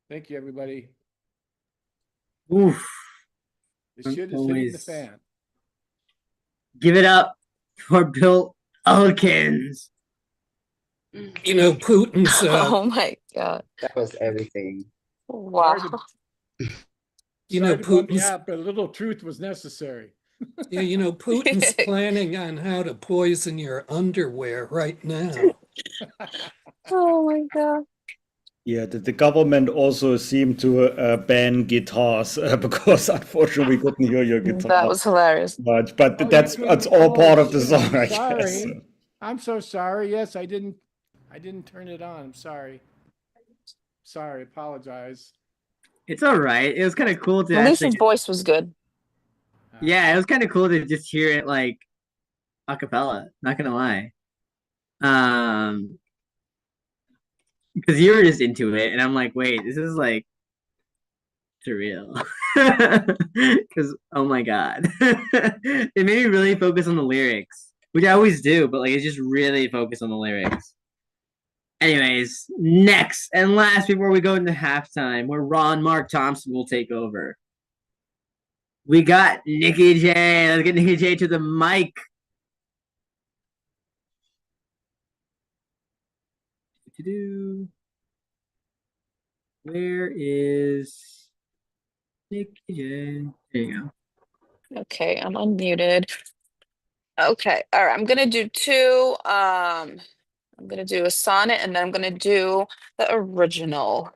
Thank you, everybody. Oof. The shit is hitting the fan. Give it up for Bill Elkins. You know, Putin's. Oh my God. That was everything. Wow. You know, Putin's. Yeah, but a little truth was necessary. Yeah, you know, Putin's planning on how to poison your underwear right now. Oh my God. Yeah, the government also seemed to ban guitars because unfortunately we couldn't hear your guitar. That was hilarious. Much, but that's all part of the song, I guess. I'm so sorry. Yes, I didn't turn it on. I'm sorry. Sorry, apologize. It's all right. It was kind of cool to Melissa's voice was good. Yeah, it was kind of cool to just hear it like a cappella, not gonna lie. Because you were just into it, and I'm like, wait, this is like surreal. Because oh my god, it made me really focus on the lyrics, which I always do, but like it's just really focus on the lyrics. Anyways, next and last before we go into halftime, where Ron Mark Thompson will take over. We got Nikki J. Let's get Nikki J to the mic. Where is Nikki J? There you go. Okay, I'm unmuted. Okay, all right. I'm gonna do two. I'm gonna do a sonnet, and then I'm gonna do the original.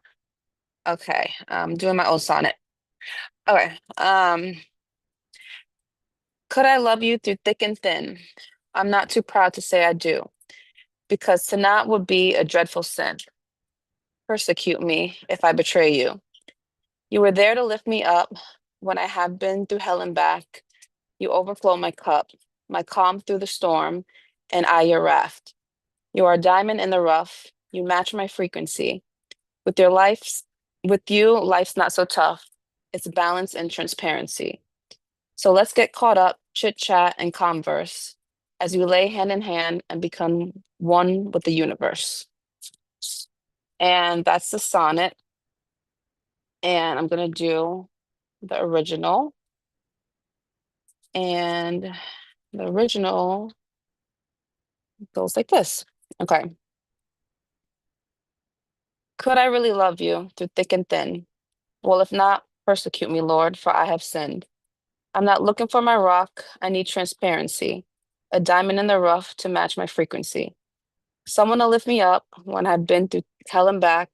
Okay, I'm doing my own sonnet. Okay. Could I love you through thick and thin? I'm not too proud to say I do, because to not would be a dreadful sin. Persecute me if I betray you. You were there to lift me up when I have been through hell and back. You overflow my cup, my calm through the storm, and I your raft. You are a diamond in the rough. You match my frequency. With you, life's not so tough. It's balance and transparency. So let's get caught up, chit chat, and converse as we lay hand in hand and become one with the universe. And that's the sonnet. And I'm going to do the original. And the original goes like this. Okay. Could I really love you through thick and thin? Well, if not, persecute me, Lord, for I have sinned. I'm not looking for my rock. I need transparency, a diamond in the rough to match my frequency. Someone to lift me up when I've been through hell and back.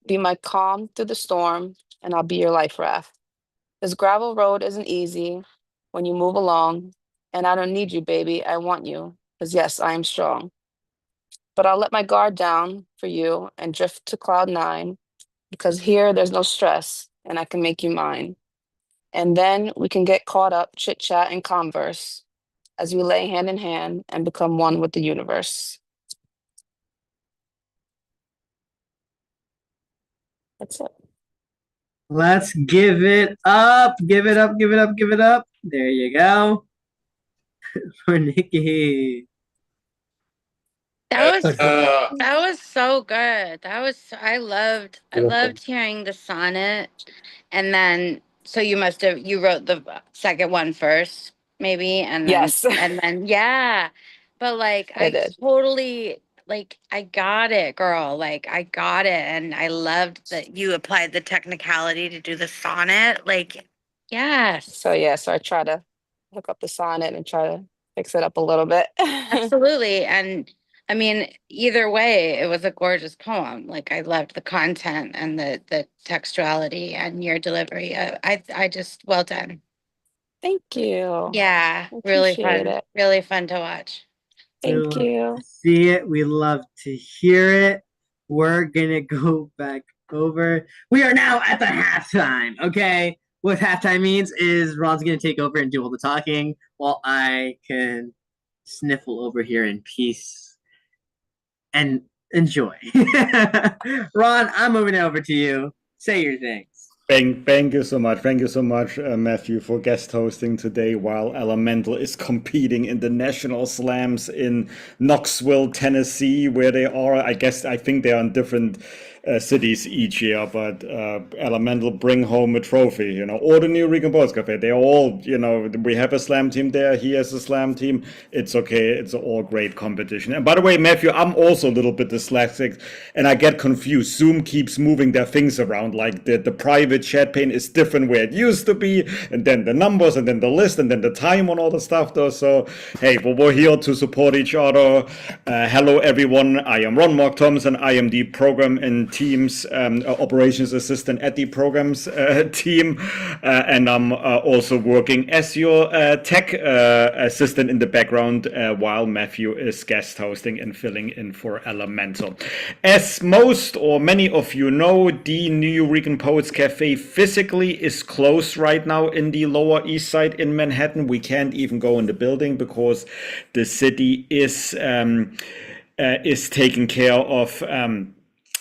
Be my calm through the storm, and I'll be your life raft. This gravel road isn't easy when you move along, and I don't need you, baby. I want you, because yes, I am strong. But I'll let my guard down for you and drift to cloud nine, because here there's no stress, and I can make you mine. And then we can get caught up, chit chat, and converse as we lay hand in hand and become one with the universe. That's it. Let's give it up. Give it up. Give it up. Give it up. There you go. For Nikki. That was so good. I loved hearing the sonnet. And then so you wrote the second one first, maybe, and then Yes. yeah. But like I I did. totally like I got it, girl. Like I got it. And I loved that you applied the technicality to do the sonnet. Like, yes. So I try to look up the sonnet and try to fix it up a little bit. Absolutely. And I mean, either way, it was a gorgeous poem. Like I loved the content and the textuality and your delivery. I just well done. Thank you. Yeah, I really appreciate fun. it. Really fun to watch. We Thank love you. to see it. We love to hear it. We're gonna go back over. We are now at the halftime. Okay. What halftime means is Ron's gonna take over and do all the talking while I can sniffle over here in peace and enjoy. Ron, I'm moving over to you. Say your things. Thank you so much. Thank you so much, Matthew, for guest hosting today while Elemental is competing in the National Slams in Knoxville, Tennessee, where they are. I think they are in different cities each year, but Elemental bring home a trophy, or the New Rican Boys Cafe. They're all, we have a slam team there. He has a slam team. It's okay. It's all great competition. And by the way, Matthew, I'm also a little bit dyslexic and I get confused. Zoom keeps moving their things around, like the private chat pane is different where it used to be, and then the numbers, and then the list, and then the time on all the stuff though. So hey, well, we're here to support each other. Hello everyone, I am Ron Mark Thompson. I am the program and teams operations assistant at the programs team, and I'm also working as your tech assistant in the background while Matthew is guest hosting and filling in for Elemental. As most or many of you know, the New Rican Poets Cafe physically is closed right now in the Lower East Side in Manhattan. We can't even go in the building because the city is taking care of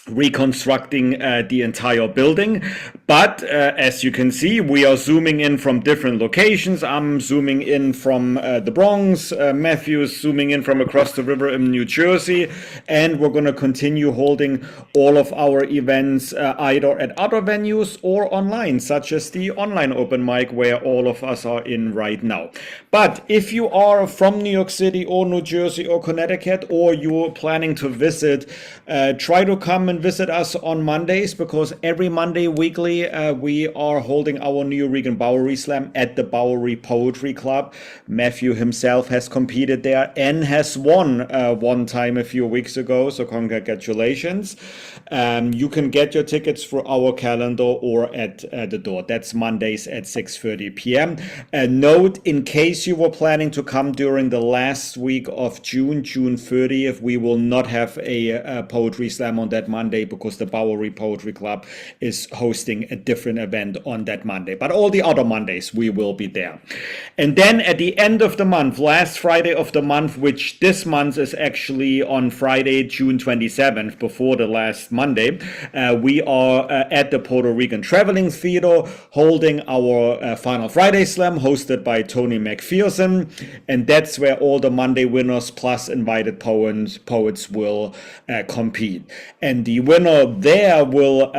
reconstructing the entire building. But as you can see, we are zooming in from different locations. I'm zooming in from the Bronx. Matthew is zooming in from across the river in New Jersey. And we're going to continue holding all of our events either at other venues or online, such as the online open mic where all of us are in right now. But if you are from New York City or New Jersey or Connecticut, or you're planning to visit, try to come and visit us on Mondays, because every Monday weekly we are holding our New Rican Bowery Slam at the Bowery Poetry Club. Matthew himself has competed there and has won one time a few weeks ago, so congratulations. You can get your tickets through our calendar or at the door. That's Mondays at 6:30 p.m. Note, in case you were planning to come during the last week of June 30th, we will not have a poetry slam on that Monday because the Bowery Poetry Club is hosting a different event on that Monday. But all the other Mondays we will be there. And then at the end of the month, last Friday of the month, which this month is actually on Friday, June 27th, before the last Monday, we are at the Puerto Rican Traveling Theater holding our Final Friday Slam hosted by Tony McPherson. And that's where all the Monday winners plus invited poets will compete. And the winner there will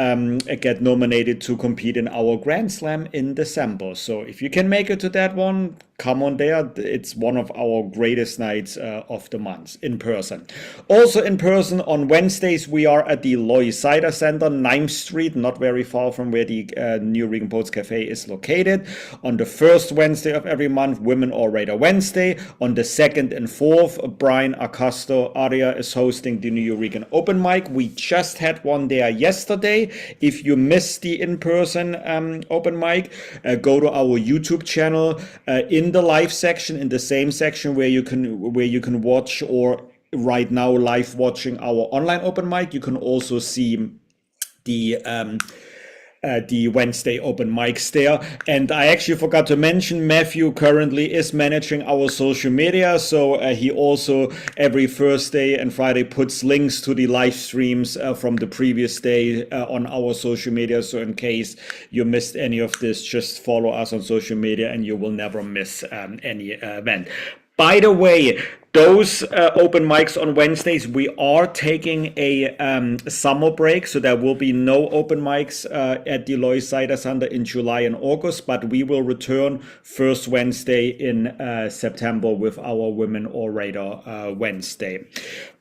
get nominated to compete in our Grand Slam in December. So if you can make it to that one, come on there. It's one of our greatest nights of the month in person. Also in person on Wednesdays, we are at the Loy Cider Center, 9th Street, not very far from where the New Regan Poets Cafe is located. On the first Wednesday of every month, Women Orator Wednesday. On the 2nd and 4th, Brian Acosto Aria is hosting the New Regan Open Mic. We just had one there yesterday. If you missed the in-person open mic, go to our YouTube channel in the live section, in the same section where you can watch, or right now live watching our online open mic. You can also see the Wednesday open mics there. And I actually forgot to mention, Matthew currently is managing our social media. So he also every Thursday and Friday puts links to the live streams from the previous day on our social media. So in case you missed any of this, just follow us on social media and you will never miss any event. By the way, those open mics on Wednesdays, we are taking a summer break, so there will be no open mics at the Loy Cider Center in July and August, but we will return first Wednesday in September with our Women Orator Wednesday.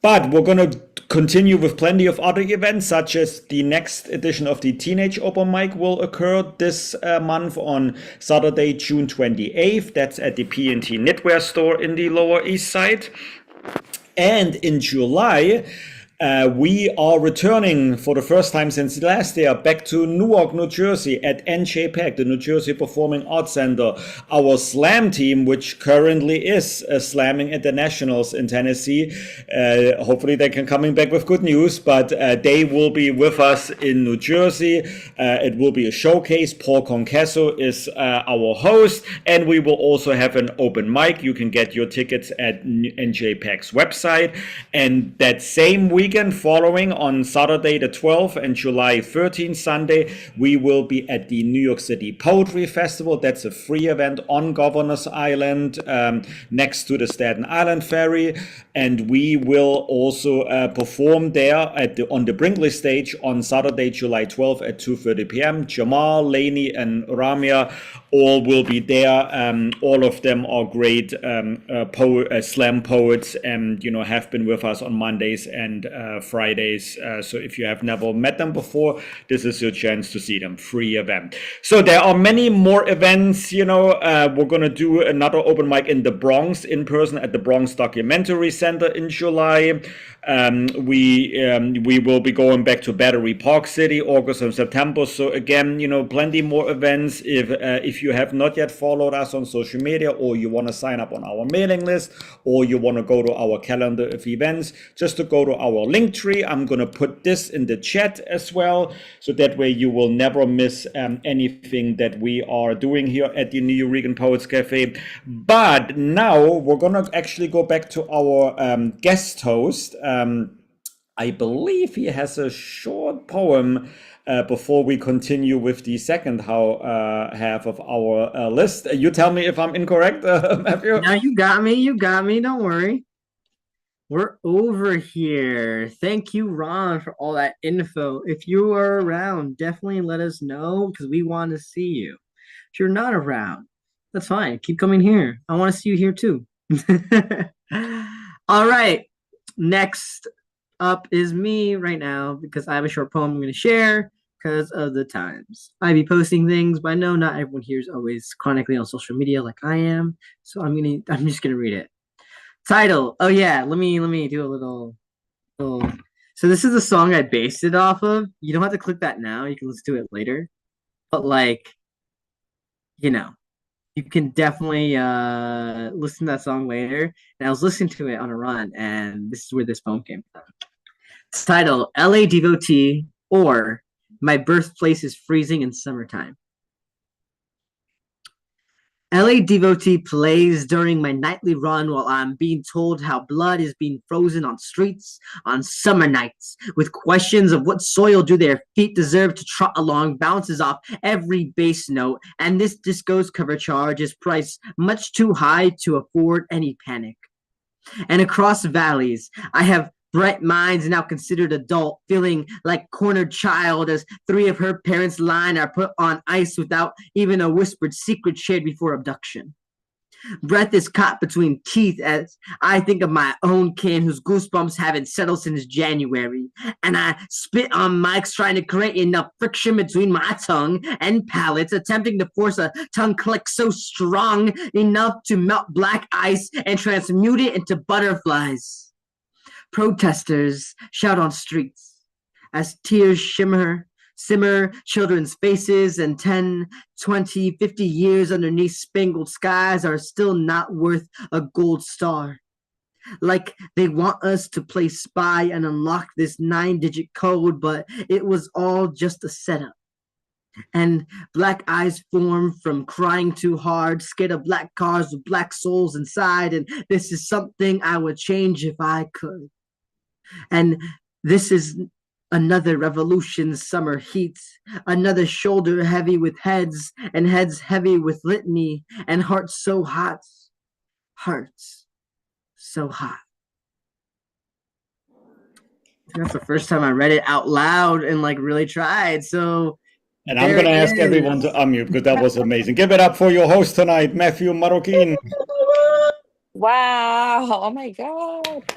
But we're going to continue with plenty of other events, such as the next edition of the Teenage Open Mic will occur this month on Saturday, June 28th. That's at the P&T Knitwear store in the Lower East Side. And in July, we are returning for the first time since last year back to Newark, New Jersey at NJPAC, the New Jersey Performing Arts Center. Our slam team, which currently is slamming at the Nationals in Tennessee, hopefully they can coming back with good news, but they will be with us in New Jersey. It will be a showcase. Paul Concasso is our host, and we will also have an open mic. You can get your tickets at NJPAC's website. And that same weekend following, on Saturday the 12th and July 13th, Sunday, we will be at the New York City Poetry Festival. That's a free event on Governor's Island, next to the Staten Island Ferry. And we will also perform there on the Brinkley stage on Saturday, July 12th at 2:30 p.m. Jamal, Laney, and Ramya all will be there. All of them are great slam poets, and have been with us on Mondays and Fridays. So if you have never met them before, this is your chance to see them. Free event. So there are many more events. We're gonna do another open mic in the Bronx in person at the Bronx Documentary Center in July. We will be going back to Battery Park City, August and September. So again, plenty more events. If you have not yet followed us on social media, or you want to sign up on our mailing list, or you want to go to our calendar of events, just to go to our link tree. I'm going to put this in the chat as well, so that way you will never miss anything that we are doing here at the New Regan Poets Cafe. But now we're going to actually go back to our guest host. I believe he has a short poem before we continue with the second half of our list. You tell me if I'm incorrect, Matthew. No, you got me. You got me. Don't worry. We're over here. Thank you, Ron, for all that info. If you are around, definitely let us know, because we want to see you. If you're not around, that's fine. Keep coming here. I want to see you here too. All right. Next up is me right now, because I have a short poem I'm going to share because of the times. I be posting things, but I know not everyone here is always chronically on social media like I am. So I'm just gonna read it. Title. Oh yeah, let me do a little. So this is the song I based it off of. You don't have to click that now. You can listen to it later. But you can definitely listen to that song later. And I was listening to it on a run, and this is where this poem came from. It's titled LA Devotee, or My Birthplace is Freezing in Summertime. LA Devotee plays during my nightly run while I'm being told how blood is being frozen on streets on summer nights, with questions of what soil do their feet deserve to trot along bounces off every bass note, and this disco's cover charge is priced much too high to afford any panic. And across valleys, I have bright minds now considered adult, feeling like cornered child as 3 of her parents' line are put on ice without even a whispered secret shared before abduction. Breath is caught between teeth as I think of my own kin whose goosebumps haven't settled since January. And I spit on mics trying to create enough friction between my tongue and palates, attempting to force a tongue click so strong enough to melt black ice and transmute it into butterflies. Protesters shout on streets as tears simmer children's faces, and 10, 20, 50 years underneath spangled skies are still not worth a gold star. Like they want us to play spy and unlock this 9-digit code, but it was all just a setup. And black eyes form from crying too hard, scared of black cars with black souls inside, and this is something I would change if I could. And this is another revolution's summer heat, another shoulder heavy with heads, and heads heavy with litany, and hearts so hot, hearts so hot. That's the first time I read it out loud and like really tried. So, and I'm going to ask everyone to unmute because that was amazing. Give it up for your host tonight, Matthew Marroquín. Wow! Oh my God!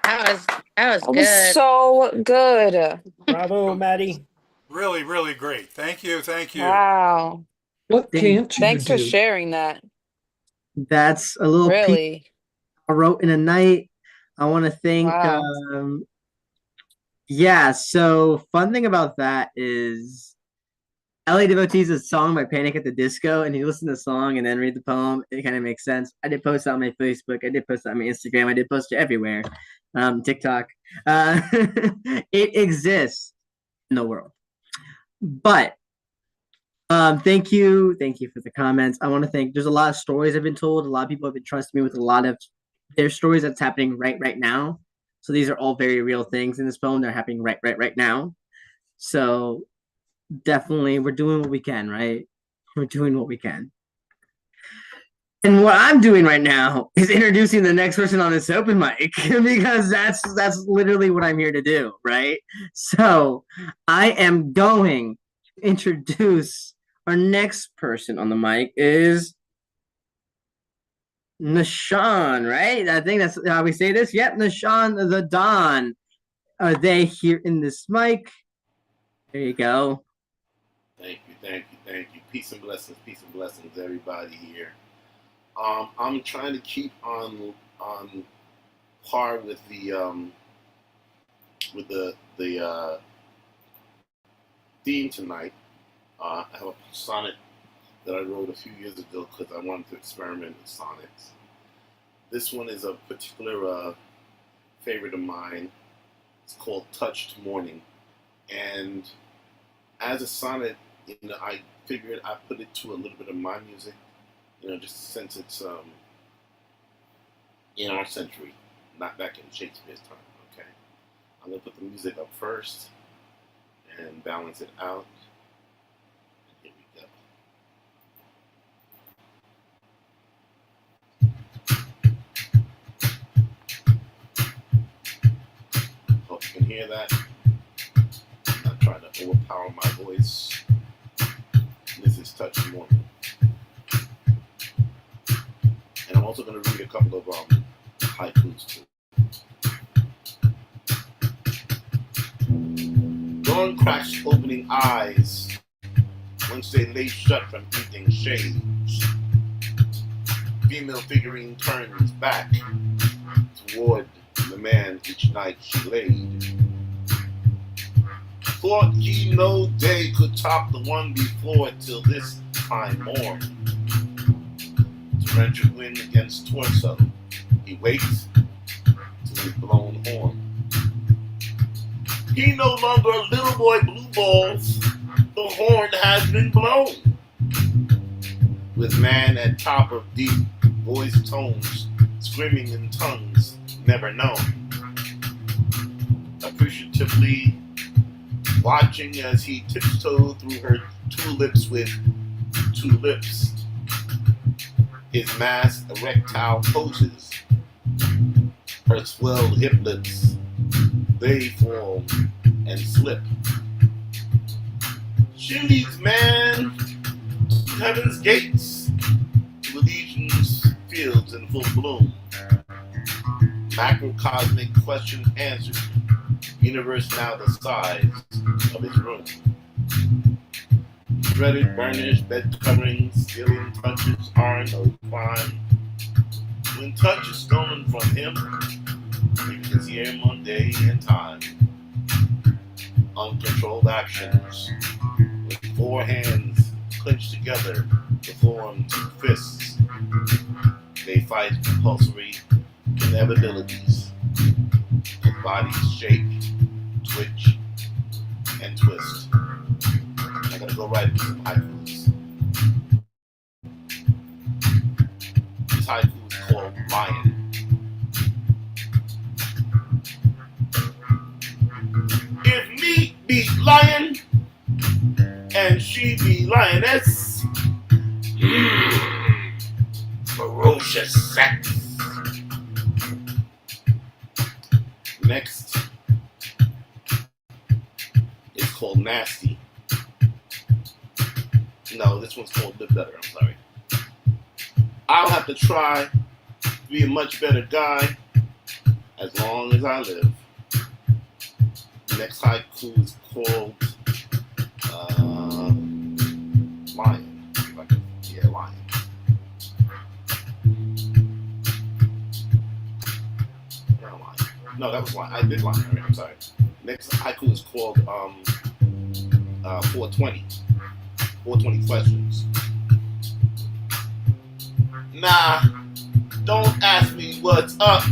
That was so good. Bravo, Maddie. Really, really great. Thank you. Thank you. Wow. What can't you Thanks do? for sharing that. That's a little really piece I wrote in a night. I want to thank wow. Yeah, so fun thing about that is LA Devotees is a song by Panic at the Disco, and you listen to the song and then read the poem, it kind of makes sense. I did post it on my Facebook, I did post it on my Instagram, I did post it everywhere. TikTok. It exists in the world. But thank you for the comments. I want to thank, there's a lot of stories I've been told. A lot of people have been trusting me with a lot of their stories that's happening right now. So these are all very real things in this poem. They're happening right now. So definitely we're doing what we can, right? We're doing what we can. And what I'm doing right now is introducing the next person on this open mic because that's literally what I'm here to do, right? So I am going to introduce our next person on the mic is Nashawn, right? I think that's how we say this. Yep, Nashawn the Don. Are they here in this mic? There you go. Thank you. Peace and blessings, everybody here. I'm trying to keep on par with the theme tonight. I have a sonnet that I wrote a few years ago because I wanted to experiment with sonnets. This one is a particular favorite of mine. It's called Touched Morning, and as a sonnet, I figured I put it to a little bit of my music. Just since it's in our century, not back in Shakespeare's time, okay? I'm going to put the music up first and balance it out. And here we go. Hope you can hear that. I'm not trying to overpower my voice. This is Touch Morning. And I'm also going to read a couple of haikus too. Dawn cracks opening eyes once they lay shut from evening shades. Female figurine turns back toward the man each night she laid. Thought he no day could top the one before till this time morn. Torrential wind against torso, he waits to his blown horn. He no longer a little boy blue balls, the horn has been blown. With man at top of deep voice tones, screaming in tongues never known. Appreciatively watching as he tiptoed through her two lips with two lips. His mass erectile poses, Her swelled hiplets, they fall and slip. She leads man to heaven's gates, to Elysian's fields in full bloom. Macrocosmic question answered, universe now the size of his room. Shredded, burnished, bed coverings, ceiling touches are no crime. When touch is stolen from him, leaving his here Monday and time. Uncontrolled actions, with four hands clenched together to form two fists. They fight compulsory inevitabilities. As bodies shake, twitch, and twist. I gotta go write some haikus. This haiku is called Lion. If me be lion, and she be lioness, ferocious sex. Next is called Nasty. No, this one's called Live Better, I'm sorry. I'll have to try to be a much better guy as long as I live. Next haiku is called Lion. Yeah, Lion. No, that was Lion. I did Lion already, I'm sorry. Next haiku is called 420. 420 questions. Nah, don't ask me what's up.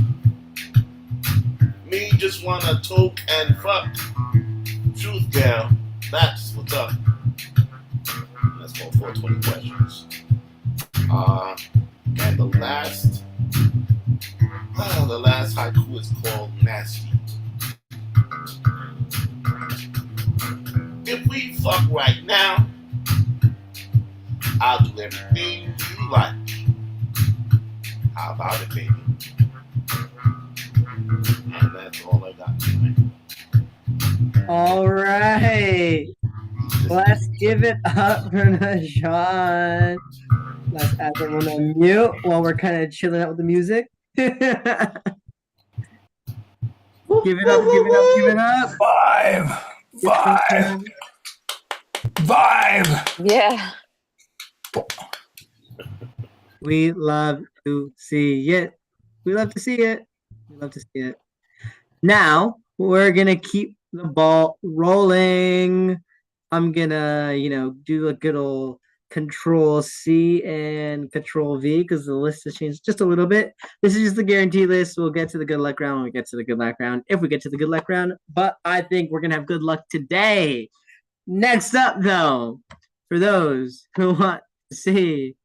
Me just wanna toke and fuck. Truth, gal, that's what's up. That's called 420 questions. And the last haiku is called Nasty. If we fuck right now, I'll do everything you like. How about it, baby? And that's all I got tonight. All right. Let's give it up for Najan. Let's add everyone on mute while we're kind of chilling out with the music. Give it up, give it up, give it up. Five. Yeah. We love to see it. We love to see it. We love to see it. Now we're gonna keep the ball rolling. I'm gonna, do a good old Control C and Control V because the list has changed just a little bit. This is just the guarantee list. We'll get to the good luck round when we get to the good luck round. If we get to the good luck round, but I think we're gonna have good luck today. Next up, though, for those who want to see,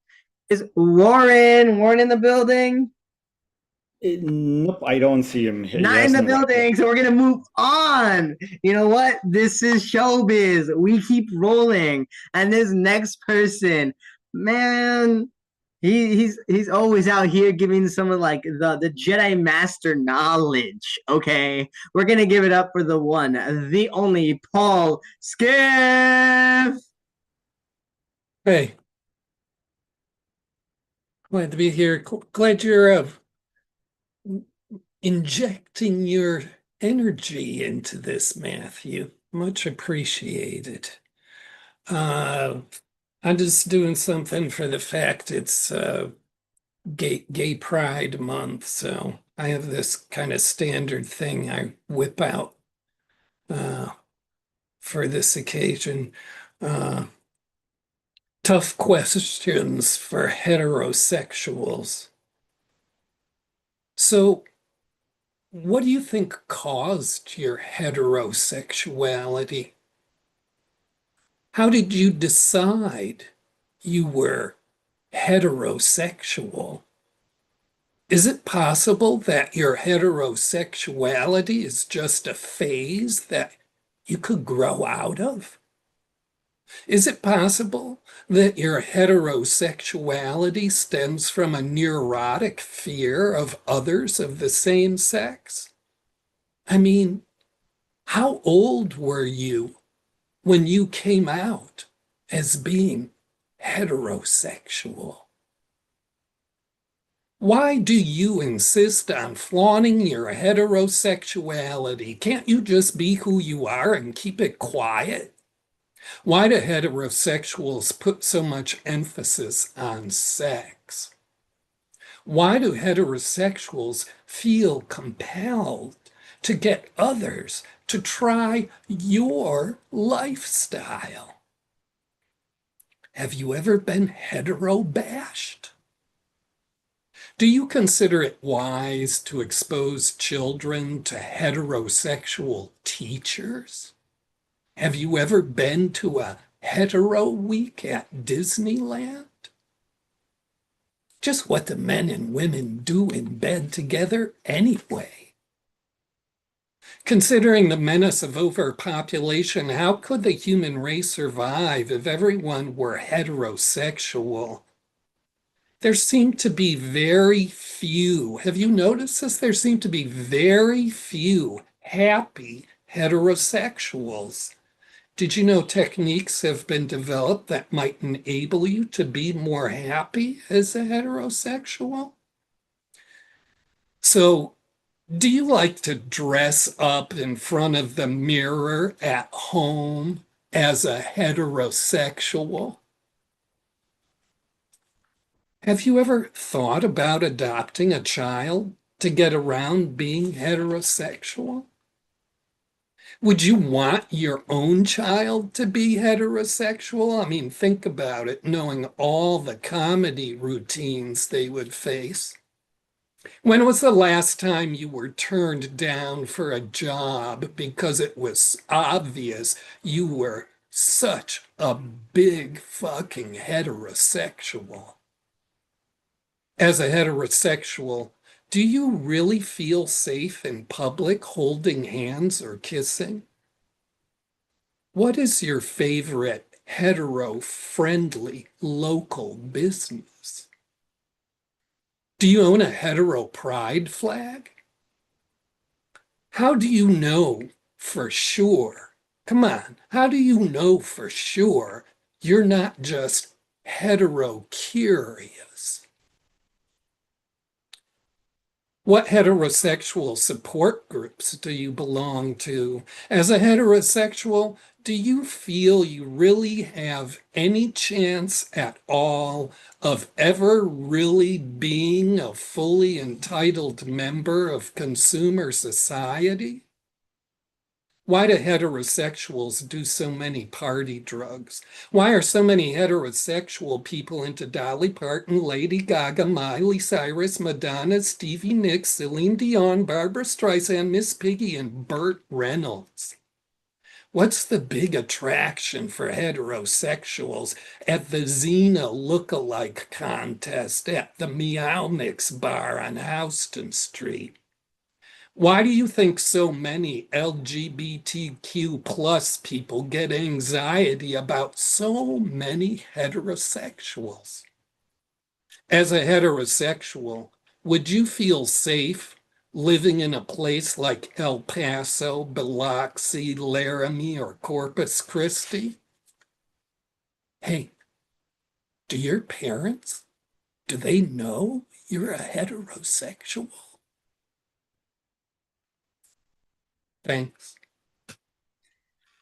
is Warren. Warren in the building? Nope, I don't see him. Not in the building, so we're gonna move on. You know what? This is showbiz. We keep rolling, and this next person, man, he's always out here giving some of like the Jedi Master knowledge. Okay, we're gonna give it up for the one, the only Paul Skiff. Hey, glad to be here. Glad you're injecting your energy into this, Matthew. Much appreciated. I'm just doing something for the fact it's Gay Pride Month, so I have this kind of standard thing I whip out for this occasion. Tough questions for heterosexuals. So, what do you think caused your heterosexuality? How did you decide you were heterosexual? Is it possible that your heterosexuality is just a phase that you could grow out of? Is it possible that your heterosexuality stems from a neurotic fear of others of the same sex? I mean, how old were you when you came out as being heterosexual? Why do you insist on flaunting your heterosexuality? Can't you just be who you are and keep it quiet? Why do heterosexuals put so much emphasis on sex? Why do heterosexuals feel compelled to get others to try your lifestyle? Have you ever been hetero bashed? Do you consider it wise to expose children to heterosexual teachers? Have you ever been to a hetero week at Disneyland? Just what the men and women do in bed together anyway. Considering the menace of overpopulation, how could the human race survive if everyone were heterosexual? There seem to be very few, have you noticed this? There seem to be very few happy heterosexuals. Did you know techniques have been developed that might enable you to be more happy as a heterosexual? So, do you like to dress up in front of the mirror at home as a heterosexual? Have you ever thought about adopting a child to get around being heterosexual? Would you want your own child to be heterosexual? I mean, think about it, knowing all the comedy routines they would face. When was the last time you were turned down for a job because it was obvious you were such a big fucking heterosexual? As a heterosexual, do you really feel safe in public holding hands or kissing? What is your favorite hetero-friendly local business? Do you own a hetero pride flag? How do you know for sure? Come on, how do you know for sure you're not just hetero curious? What heterosexual support groups do you belong to? As a heterosexual, do you feel you really have any chance at all of ever really being a fully entitled member of consumer society? Why do heterosexuals do so many party drugs? Why are so many heterosexual people into Dolly Parton, Lady Gaga, Miley Cyrus, Madonna, Stevie Nicks, Celine Dion, Barbara Streisand, Miss Piggy, and Burt Reynolds? What's the big attraction for heterosexuals at the Xena look-alike contest at the Meow Mix bar on Houston Street? Why do you think so many LGBTQ plus people get anxiety about so many heterosexuals? As a heterosexual, would you feel safe living in a place like El Paso, Biloxi, Laramie, or Corpus Christi? Hey, do your parents, do they know you're a heterosexual? Thanks.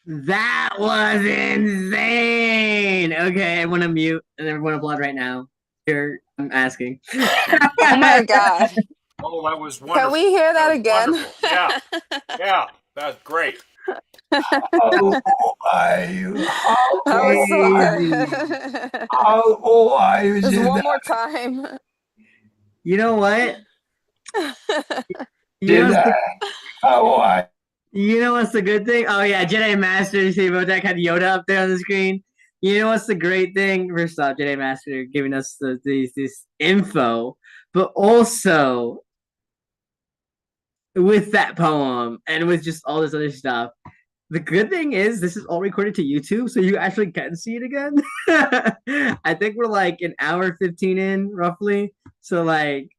That was insane. Okay, I want to mute and everyone applaud right now. Here, I'm asking. Oh my God. Oh, that was wonderful. Can we hear that again? Wonderful. Yeah, yeah, that's great. How are you? How That was so Crazy. good. how are you? Just one more time. You know what? You Did know what's the, how are you know what's the good thing? Oh yeah, Jedi Master. You see Bojack had Yoda up there on the screen. You know what's the great thing? First off, Jedi Master giving us this info, but also with that poem and with just all this other stuff, The good thing is this is all recorded to YouTube, so you actually can see it again. I think we're like an hour 15 in roughly. So like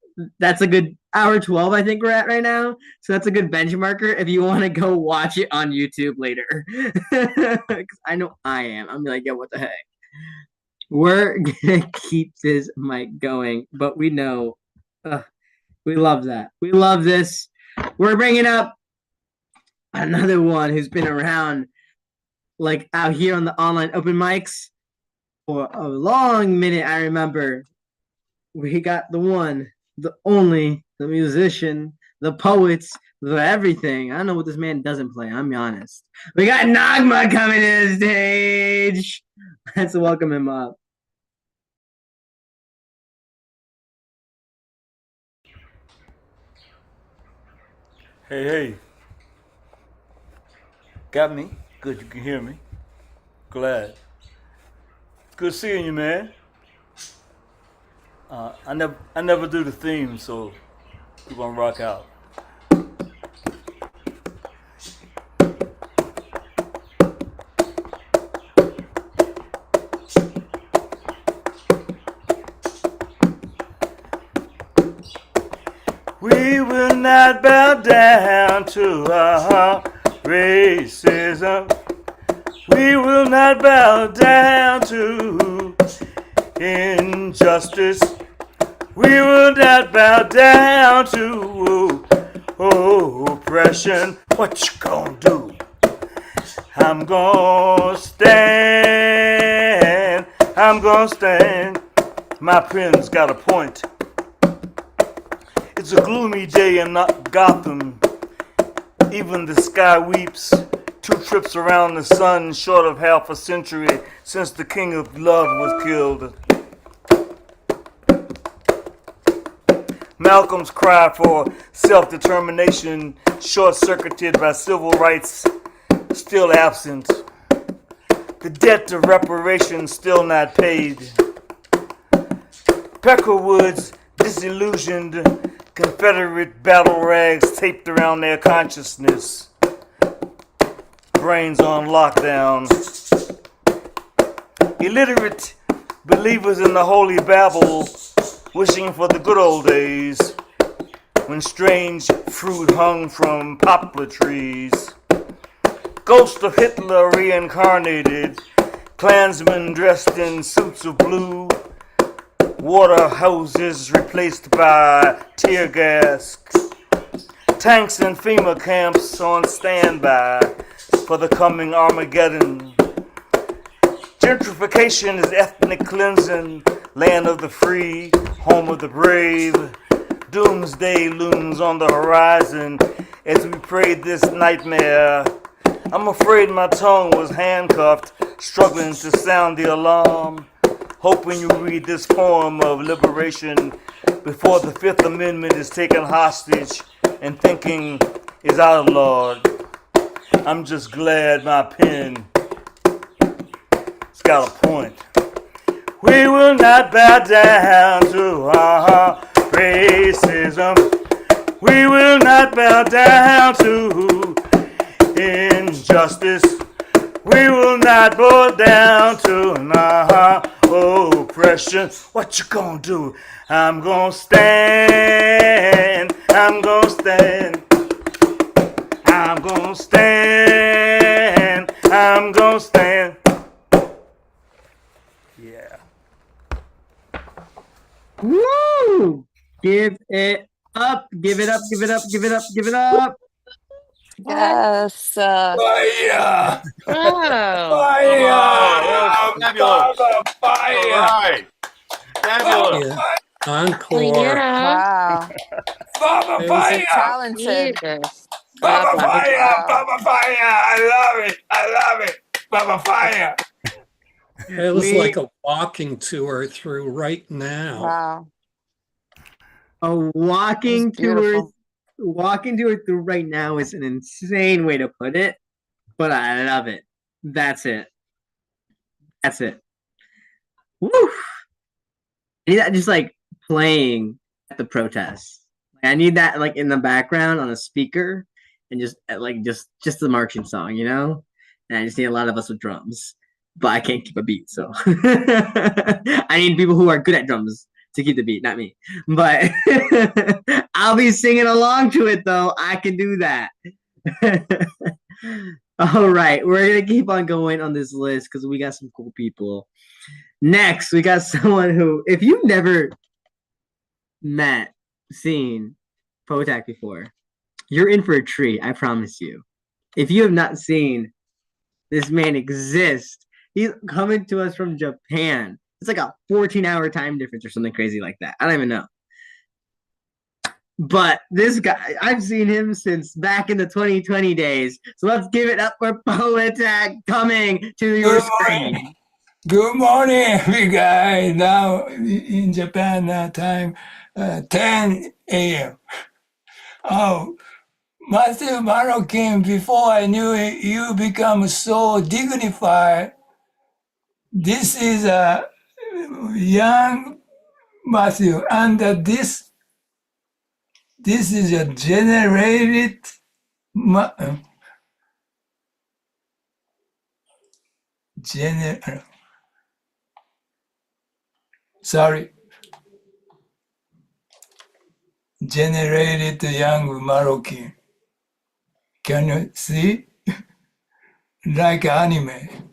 that's a good hour 12, I think we're at right now. So that's a good benchmarker if you want to go watch it on YouTube later. Because I know I am. I'm like, yo, what the heck? We're gonna keep this mic going, but we know we love that. We love this. We're bringing up another one who's been around like out here on the online open mics for a long minute. I remember we got the one, the only, the musician, the poets, the everything. I don't know what this man doesn't play. I'm honest. We got Nagma coming to the stage. Let's welcome him up. Hey, hey. Got me? Good, you can hear me. Glad. Good seeing you, man. I never do the theme, so we're gonna rock out. We will not bow down to racism. We will not bow down to injustice. We will not bow down to oppression. What you gonna do? I'm gonna stand. I'm gonna stand. My pen's got a point. It's a gloomy day in Gotham. Even the sky weeps. 2 trips around the sun, short of half a century since the king of love was killed. Malcolm's cry for self-determination, short-circuited by civil rights, still absent. The debt of reparations still not paid. Peckerwood's disillusioned, Confederate battle rags taped around their consciousness. Brains on lockdown. Illiterate believers in the holy Babel, wishing for the good old days when strange fruit hung from poplar trees. Ghost of Hitler reincarnated, Klansmen dressed in suits of blue, water hoses replaced by tear gas, tanks and FEMA camps on standby for the coming Armageddon. Gentrification is ethnic cleansing, land of the free, home of the brave. Doomsday looms on the horizon as we prayed this nightmare. I'm afraid my tongue was handcuffed, struggling to sound the alarm. Hoping you read this poem of liberation before the Fifth Amendment is taken hostage and thinking is outlawed. I'm just glad my pen has got a point. We will not bow down to racism. We will not bow down to injustice. We will not bow down to oppression. What you gonna do? I'm gonna stand. I'm gonna stand. I'm gonna stand. I'm gonna stand. Yeah. Woo! Give it up. Give it up. Give it up. Give it up. Give it up. Yes. Fire! Oh. Fabulous. Fire! All right. Fabulous. Yeah. Encore. Yeah. Wow. Baba It was Fire! Talented. Jesus. Baba Baba. Fire! Wow. Baba Fire! I love it! I love it! Baba Fire! It was like a walking tour through right now. Wow. A walking tour. Beautiful. Walking tour through right now is an insane way to put it, but I love it. That's it. That's it. Woo! I need that just like playing at the protest. I need that like in the background on a speaker and just the marching song, you know. And I just need a lot of us with drums, but I can't keep a beat, so I need people who are good at drums to keep the beat, not me. But I'll be singing along to it though. I can do that. All right, we're gonna keep on going on this list because we got some cool people. Next, we got someone who, if you've never seen Potak before, you're in for a treat, I promise you. If you have not seen this man exist, he's coming to us from Japan. It's like a 14-hour time difference or something crazy like that. I don't even know. But this guy, I've seen him since back in the 2020 days. So let's give it up for Poetak coming to your screen. Good morning, every guy. Now in Japan time, 10 a.m. Oh, Matthew Marroquín, before I knew it, you become so dignified. This is a young Matthew, and this is a generated generated young Marroquín. Can you see? Like anime.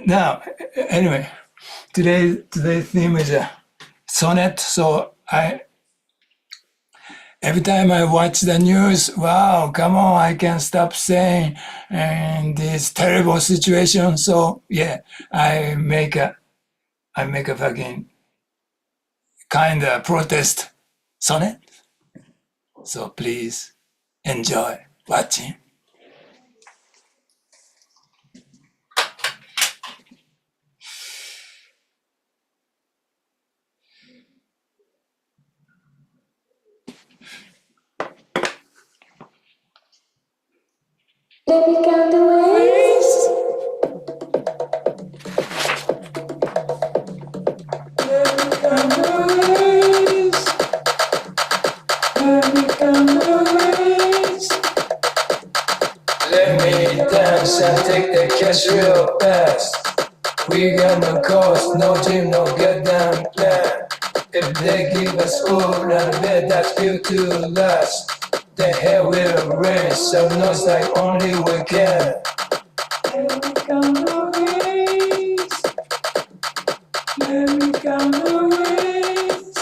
Now, anyway, today's theme is a sonnet. So every time I watch the news, wow, come on, I can't stop saying, and this terrible situation. So yeah, I make a fucking kind of protest sonnet. So please enjoy watching. Let me count the ways. Let me count the ways. Let me count the ways. Let me dance and take the cash real fast. We got no cost, no gym, no goddamn plan. If they give us food and bed, that's built to last. The hell will rain, so noise like only we can. Let me count the ways. Let me count the ways.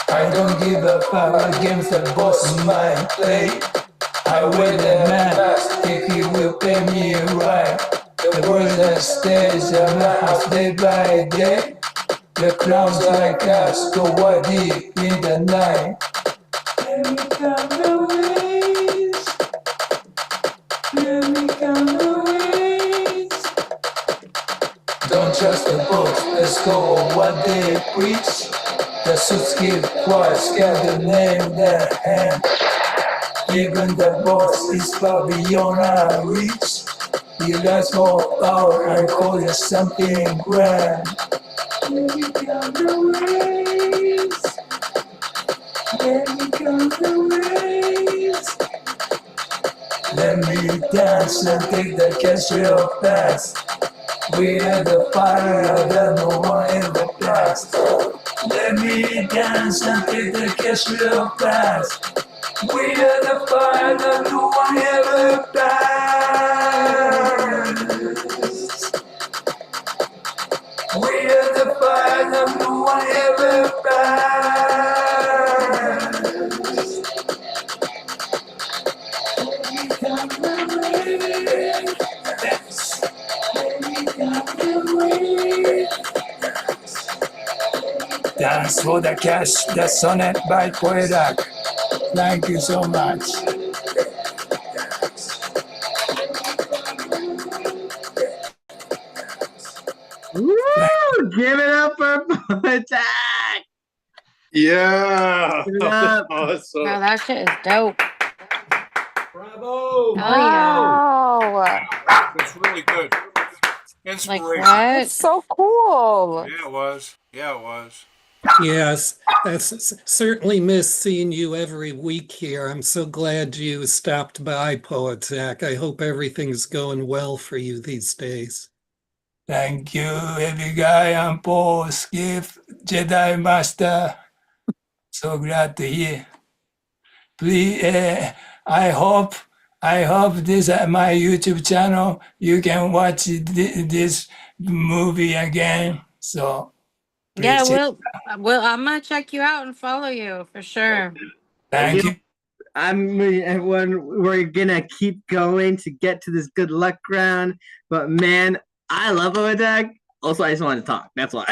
I don't give a fuck against the boss in my plate. I wear the mask if he will pay me right. The world that stays at my house day by day. The clowns like us go wide deep in the night. Let me count the ways. Let me count the ways. Don't trust the books, let's go on what they preach. The suits keep quiet, scared to name their hand. Even the boss is far beyond our reach. You guys more power and call it something grand. Let me count the ways. Let me count the ways. Let me dance and take the cash real fast. We had the fire that no one ever passed. Let me dance and take the cash real fast. We had the fire that no one ever passed. We had the fire that no one ever passed. Let me count the ways. Let me count the ways. Dance for the cash, the sonnet by Poetak. Thank you so much. Woo! Give it up for Poetak! Yeah. Give it up. Awesome. Wow, that shit is dope. Bravo. Oh yeah. Wow. That's really good. Like Inspiration. what? It's so cool. Yeah, it was. Yeah, it was. Yes, that's certainly miss seeing you every week here. I'm so glad you stopped by, Poet Zach. I hope everything's going well for you these days. Thank you, heavy guy and Paul, Skiff, Jedi Master. So glad to hear. Please, I hope this at my YouTube channel you can watch this movie again. So Yeah, please check. I'm gonna check you out and follow you for sure. Thank you. Everyone, we're gonna keep going to get to this good luck round. But man, I love Oedag. Also, I just wanted to talk. That's why.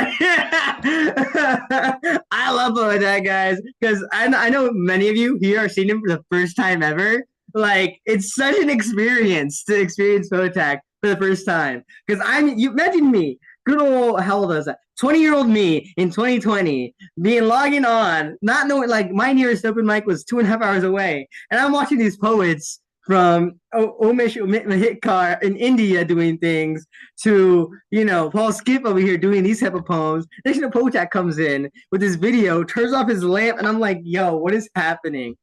I love Oedag, guys, because I know many of you here are seeing him for the first time ever. Like, it's such an experience to experience Oedag for the first time. Because you imagine me, good old, how old was that? 20-year-old me in 2020 being logging on, not knowing, like, my nearest open mic was 2.5 hours away, and I'm watching these poets from Omesh Mahitkar in India doing things to, Paul Skip over here doing these type of poems. Next thing Potak comes in with this video, turns off his lamp, and I'm like, yo, what is happening?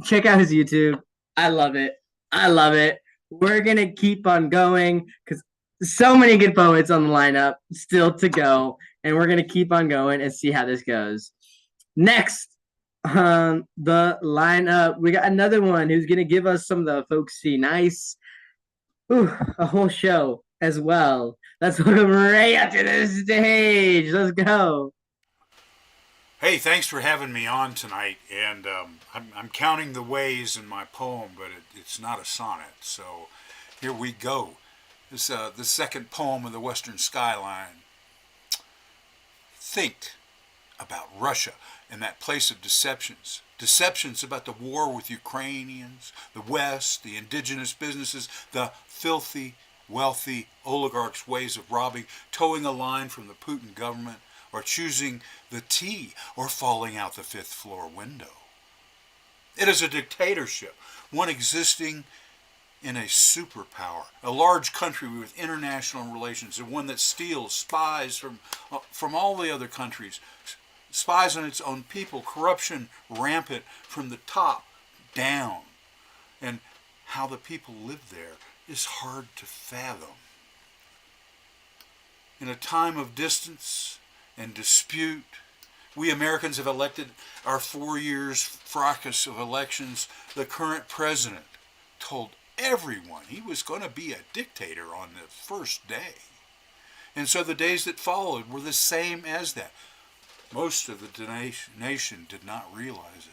Check out his YouTube. I love it. I love it. We're gonna keep on going because so many good poets on the lineup still to go, and we're gonna keep on going and see how this goes. Next on the lineup, we got another one who's gonna give us some of the folksy nice, a whole show as well. Let's welcome Ray up to the stage. Let's go. Hey, thanks for having me on tonight. And I'm counting the ways in my poem, but it's not a sonnet. So here we go. This the second poem of the Western Skyline. Think about Russia and that place of deceptions. Deceptions about the war with Ukrainians, the West, the indigenous businesses, the filthy, wealthy oligarchs' ways of robbing, towing a line from the Putin government, or choosing the T, or falling out the fifth floor window. It is a dictatorship, one existing in a superpower, a large country with international relations, and one that steals, spies from all the other countries, spies on its own people, corruption rampant from the top down, and how the people live there is hard to fathom. In a time of distance and dispute, we Americans have elected our 4 years fracas of elections. The current president told everyone he was going to be a dictator on the first day. And so the days that followed were the same as that. Most of the nation did not realize it.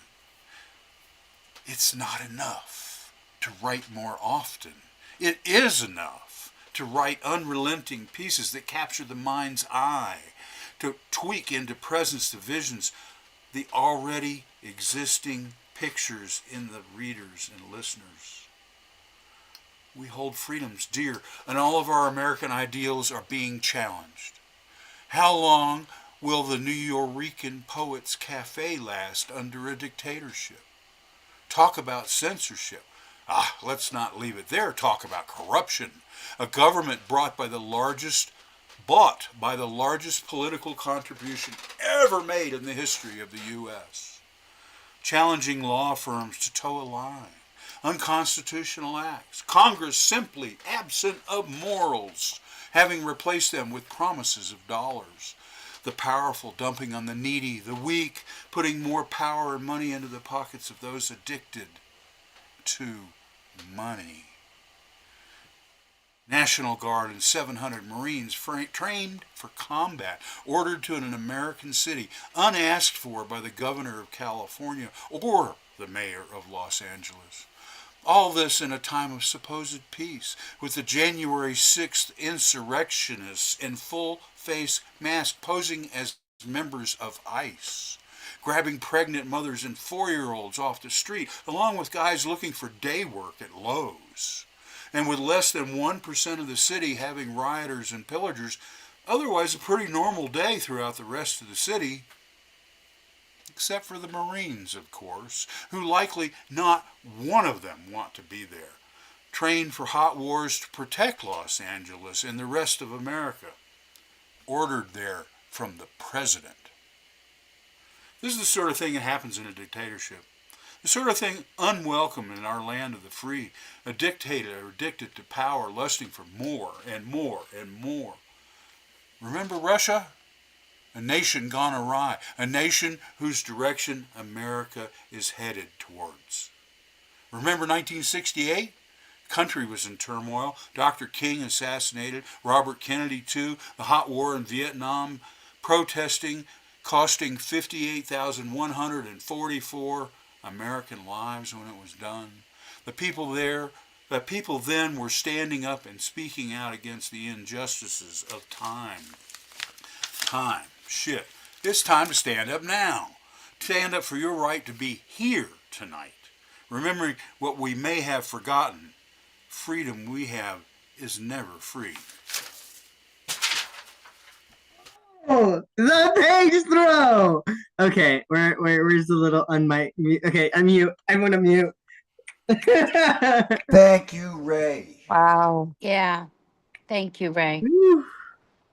It's not enough to write more often. It is enough to write unrelenting pieces that capture the mind's eye, to tweak into presence divisions the already existing pictures in the readers and listeners. We hold freedoms dear, and all of our American ideals are being challenged. How long will the Nuyorican Poets Cafe last under a dictatorship? Talk about censorship. Let's not leave it there. Talk about corruption. A government bought by the largest political contribution ever made in the history of the U.S. Challenging law firms to toe a line. Unconstitutional acts. Congress simply absent of morals, having replaced them with promises of dollars. The powerful dumping on the needy, the weak, putting more power and money into the pockets of those addicted to money. National Guard and 700 Marines trained for combat, ordered to an American city, unasked for by the governor of California or the mayor of Los Angeles. All this in a time of supposed peace, with the January 6th insurrectionists in full-face masks posing as members of ICE, grabbing pregnant mothers and 4-year-olds off the street, along with guys looking for day work at Lowe's. And with less than 1% of the city having rioters and pillagers, otherwise a pretty normal day throughout the rest of the city, except for the Marines, of course, who likely not one of them want to be there, trained for hot wars to protect Los Angeles and the rest of America, ordered there from the president. This is the sort of thing that happens in a dictatorship. The sort of thing unwelcome in our land of the free. A dictator addicted to power, lusting for more and more and more. Remember Russia? A nation gone awry. A nation whose direction America is headed towards. Remember 1968? Country was in turmoil. Dr. King assassinated. Robert Kennedy too. The hot war in Vietnam. Protesting, costing 58,144 American lives when it was done. The people then were standing up and speaking out against the injustices of time. Time. Shit. It's time to stand up now. Stand up for your right to be here tonight. Remembering what we may have forgotten. Freedom we have is never free. Oh, the page throw. Okay, where's the little unmic? Okay, unmute. I'm gonna mute. Thank you, Ray. Wow. Yeah. Thank you, Ray.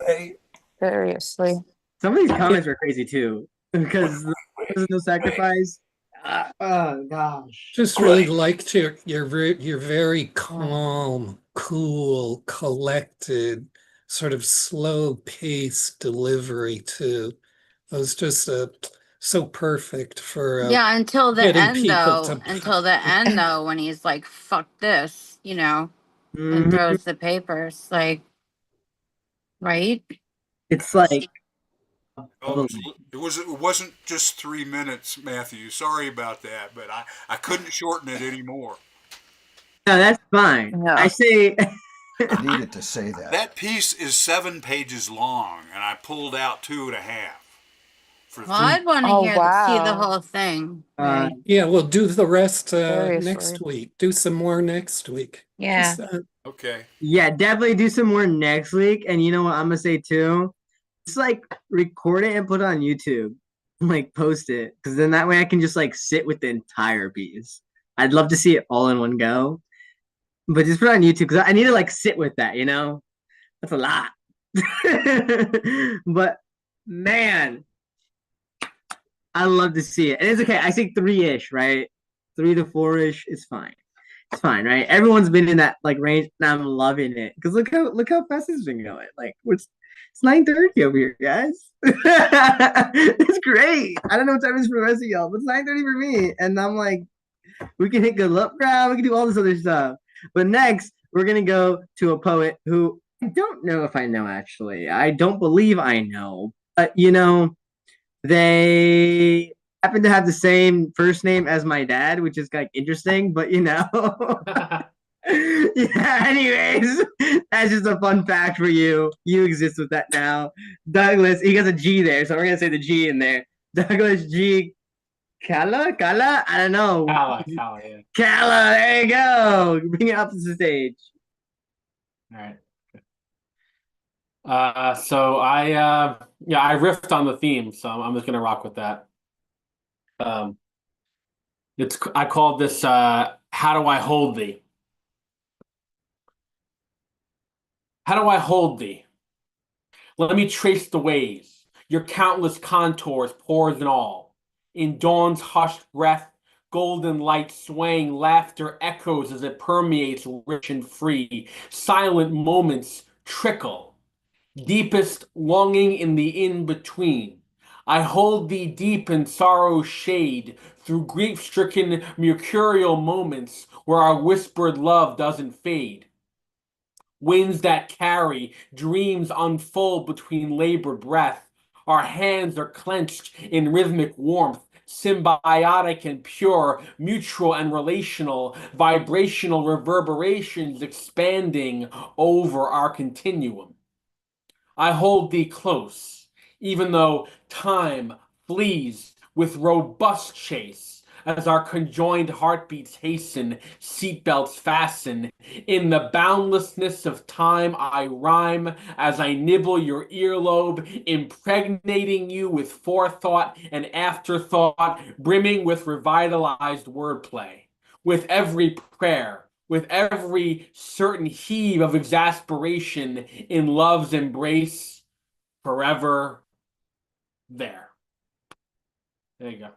Ray. Seriously. Some of these comments were crazy too, because there's no sacrifice. Oh gosh. Just really liked your very calm, cool, collected, sort of slow paced delivery too. It was just so perfect for Yeah, until the getting end people though. to Until the end though, when he's like, fuck this, and throws the papers. Like, right? It's like Oh, it wasn't just 3 minutes, Matthew. Sorry about that, but I couldn't shorten it anymore. No, that's fine. I say I needed to say that. That piece is 7 pages long, and I pulled out 2.5. Well, I'd want to see the whole thing. Ray. yeah, we'll do the rest Seriously. next week. Do some more next week. Yeah. Okay. Yeah, definitely do some more next week. And you know what I'm gonna say too? Just like record it and put it on YouTube. Like post it. Because then that way I can just like sit with the entire piece. I'd love to see it all in one go. But just put it on YouTube because I need to like sit with that, That's a lot. But man, I love to see it. And it's okay. I say 3-ish, right? 3 to 4-ish is fine. It's fine, right? Everyone's been in that like range, and I'm loving it. Because look how fast it's been going. Like it's 9:30 over here, guys. It's great. I don't know what time it is for the rest of y'all, but it's 9:30 for me. And I'm like, we can hit good luck crowd, we can do all this other stuff. But next, we're gonna go to a poet who I don't know if I know actually. I don't believe I know, but they happen to have the same first name as my dad, which is like interesting, but yeah, anyways, that's just a fun fact for you. You exist with that now. Douglas, he has a G there, so we're gonna say the G in there. Douglas G. Kala? I don't know. Kala, yeah. Kala, there you go. Bring it up to the stage. All right. So I riffed on the theme, so I'm just gonna rock with that. I called this "How Do I Hold Thee?" How do I hold thee? Let me trace the ways, your countless contours, pores and all. In dawn's hushed breath, golden light swaying, laughter echoes as it permeates rich and free. Silent moments trickle. Deepest longing in the in-between. I hold thee deep in sorrow's shade, through grief-stricken mercurial moments where our whispered love doesn't fade. Winds that carry, dreams unfold between labored breath. Our hands are clenched in rhythmic warmth, symbiotic and pure, mutual and relational, vibrational reverberations expanding over our continuum. I hold thee close, even though time flees with robust chase, as our conjoined heartbeats hasten, seatbelts fasten. In the boundlessness of time, I rhyme as I nibble your earlobe, impregnating you with forethought and afterthought, brimming with revitalized wordplay. With every prayer, with every certain heave of exasperation in love's embrace, forever there. There you go.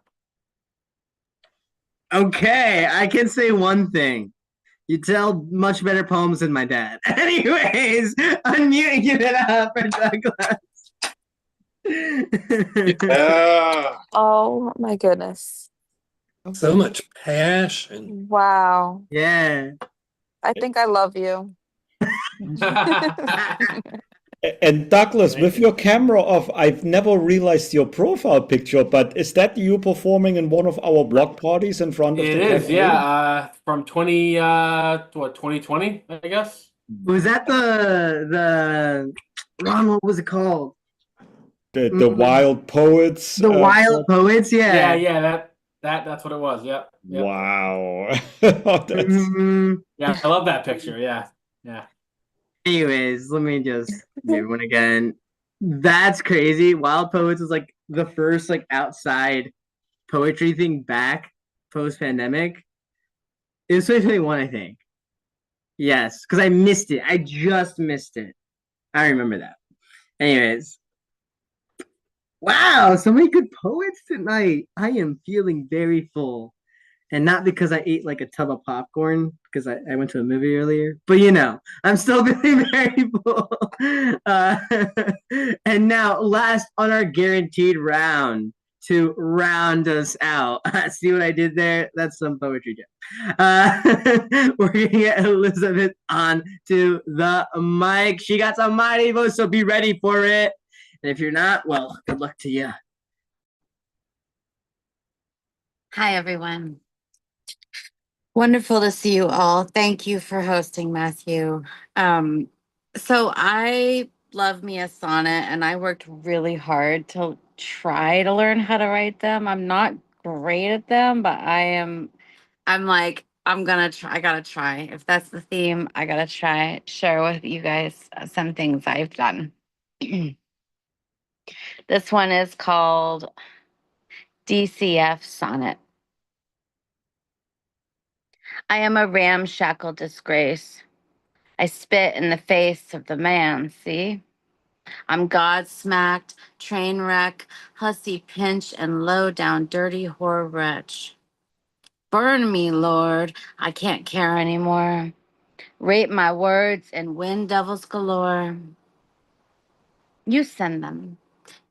Okay, I can say one thing. You tell much better poems than my dad. Anyways, unmute and give it up for Douglas. Yeah. Oh my goodness. So much passion. Wow. Yeah. I think I love you. And Douglas, with your camera off, I've never realized your profile picture, but is that you performing in one of our block parties in front of It the is, cafe? yeah. From 2020, I guess. Was that the Ron, what was it called? The Wild Poets. The Wild Poets, Yeah, yeah. that's what it was. Yep. Wow. That's... Yeah, I love that picture. Yeah. Yeah. Anyways, let me just give one again. That's crazy. Wild Poets was like the first like outside poetry thing back post pandemic. It was 2021, I think. Yes, because I missed it. I just missed it. I remember that. Anyways, wow, so many good poets tonight. I am feeling very full. And not because I ate like a tub of popcorn, because I went to a movie earlier, but I'm still feeling very full. Uh, and now, last on our guaranteed round to round us out. See what I did there? That's some poetry joke. We're going to get Elizabeth on to the mic. She got some mighty voice, so be ready for it. And if you're not, well, good luck to you. Hi, everyone. Wonderful to see you all. Thank you for hosting, Matthew. So I love me a sonnet, and I worked really hard to try to learn how to write them. I'm not great at them, but I'm like, I'm gonna try. I gotta try. If that's the theme, I gotta try. Share with you guys some things I've done. This one is called DCF Sonnet. I am a ramshackle disgrace. I spit in the face of the man, see? I'm God-smacked, train wreck, hussy pinch, and low down dirty whore wretch. Burn me, Lord, I can't care anymore. Rape my words and win devils galore. You send them.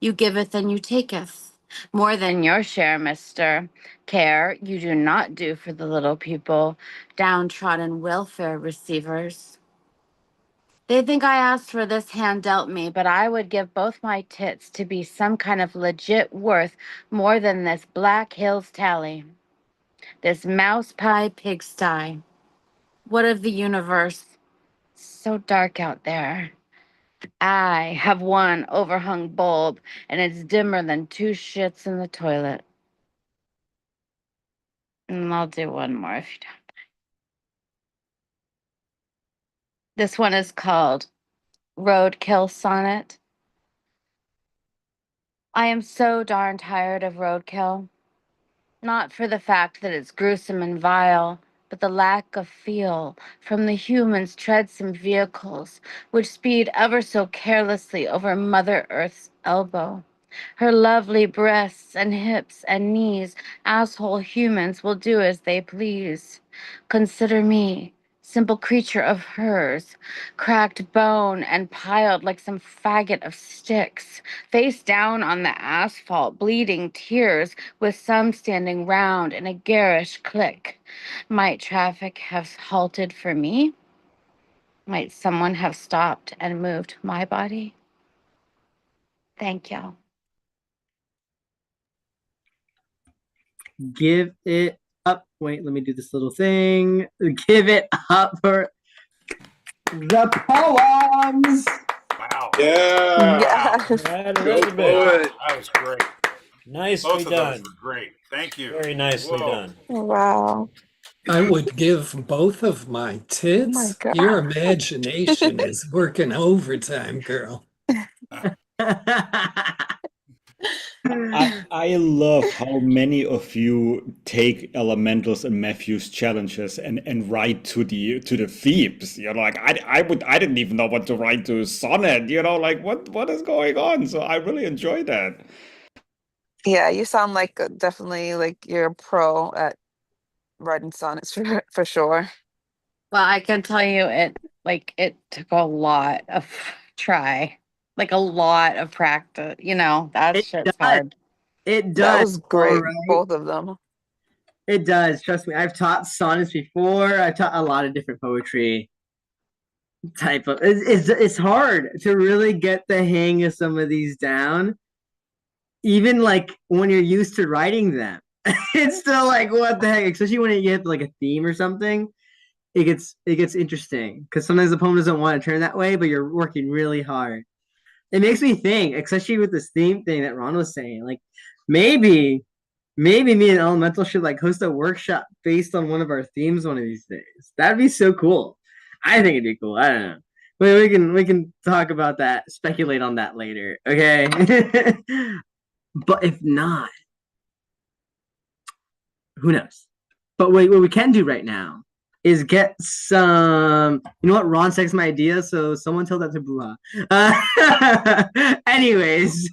You giveth and you taketh. More than your share, mister. Care you do not do for the little people, downtrodden welfare receivers. They think I asked for this hand dealt me, but I would give both my tits to be some kind of legit worth more than this Black Hills tally. This mouse pie pigsty. What of the universe? So dark out there. I have one overhung bulb, and it's dimmer than two shits in the toilet. And I'll do one more if you don't. This one is called Roadkill Sonnet. I am so darn tired of roadkill. Not for the fact that it's gruesome and vile, but the lack of feel from the humans' treadsome vehicles, which speed ever so carelessly over Mother Earth's elbow. Her lovely breasts and hips and knees, asshole humans will do as they please. Consider me, simple creature of hers, cracked bone and piled like some faggot of sticks, face down on the asphalt, bleeding tears, with some standing round in a garish click. Might traffic have halted for me? Might someone have stopped and moved my body? Thank you. Give it up. Wait, let me do this little thing. Give it up for the poems. Wow. Yeah. Wow. Elizabeth. That was great. Nicely Both of those done. were great. Thank you. Very nicely Whoa. done. Wow. I would give both of my tits. Oh my God. Your imagination is working overtime, girl. I love how many of you take elementals and Matthew's challenges and write to the themes. Like I didn't even know what to write to sonnet. Like what is going on? So I really enjoy that. Yeah, you sound like definitely like you're a pro at writing sonnets for sure. Well, I can tell you it took a lot of try, like a lot of practice. That It shit's does. hard. It That does. was All great, right. both of them. It does. Trust me. I've taught sonnets before. I've taught a lot of different poetry type of. It's hard to really get the hang of some of these down. Even like when you're used to writing them, it's still like what the heck. Especially when you have like a theme or something, it gets interesting because sometimes the poem doesn't want to turn that way, but you're working really hard. It makes me think, especially with this theme thing that Ron was saying, like maybe maybe me and Elemental should like host a workshop based on one of our themes one of these days. That'd be so cool. I think it'd be cool. I don't know. We can talk about that, speculate on that later. Okay. But if not, who knows? But what we can do right now is get some. You know what? Ron texted my idea, so someone tell that to Buha. Anyways,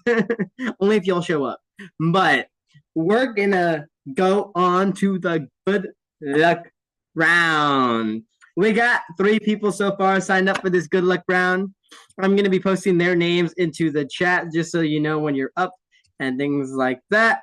only if y'all show up. But we're gonna go on to the good luck round. We got 3 people so far signed up for this good luck round. I'm gonna be posting their names into the chat just so you know when you're up and things like that.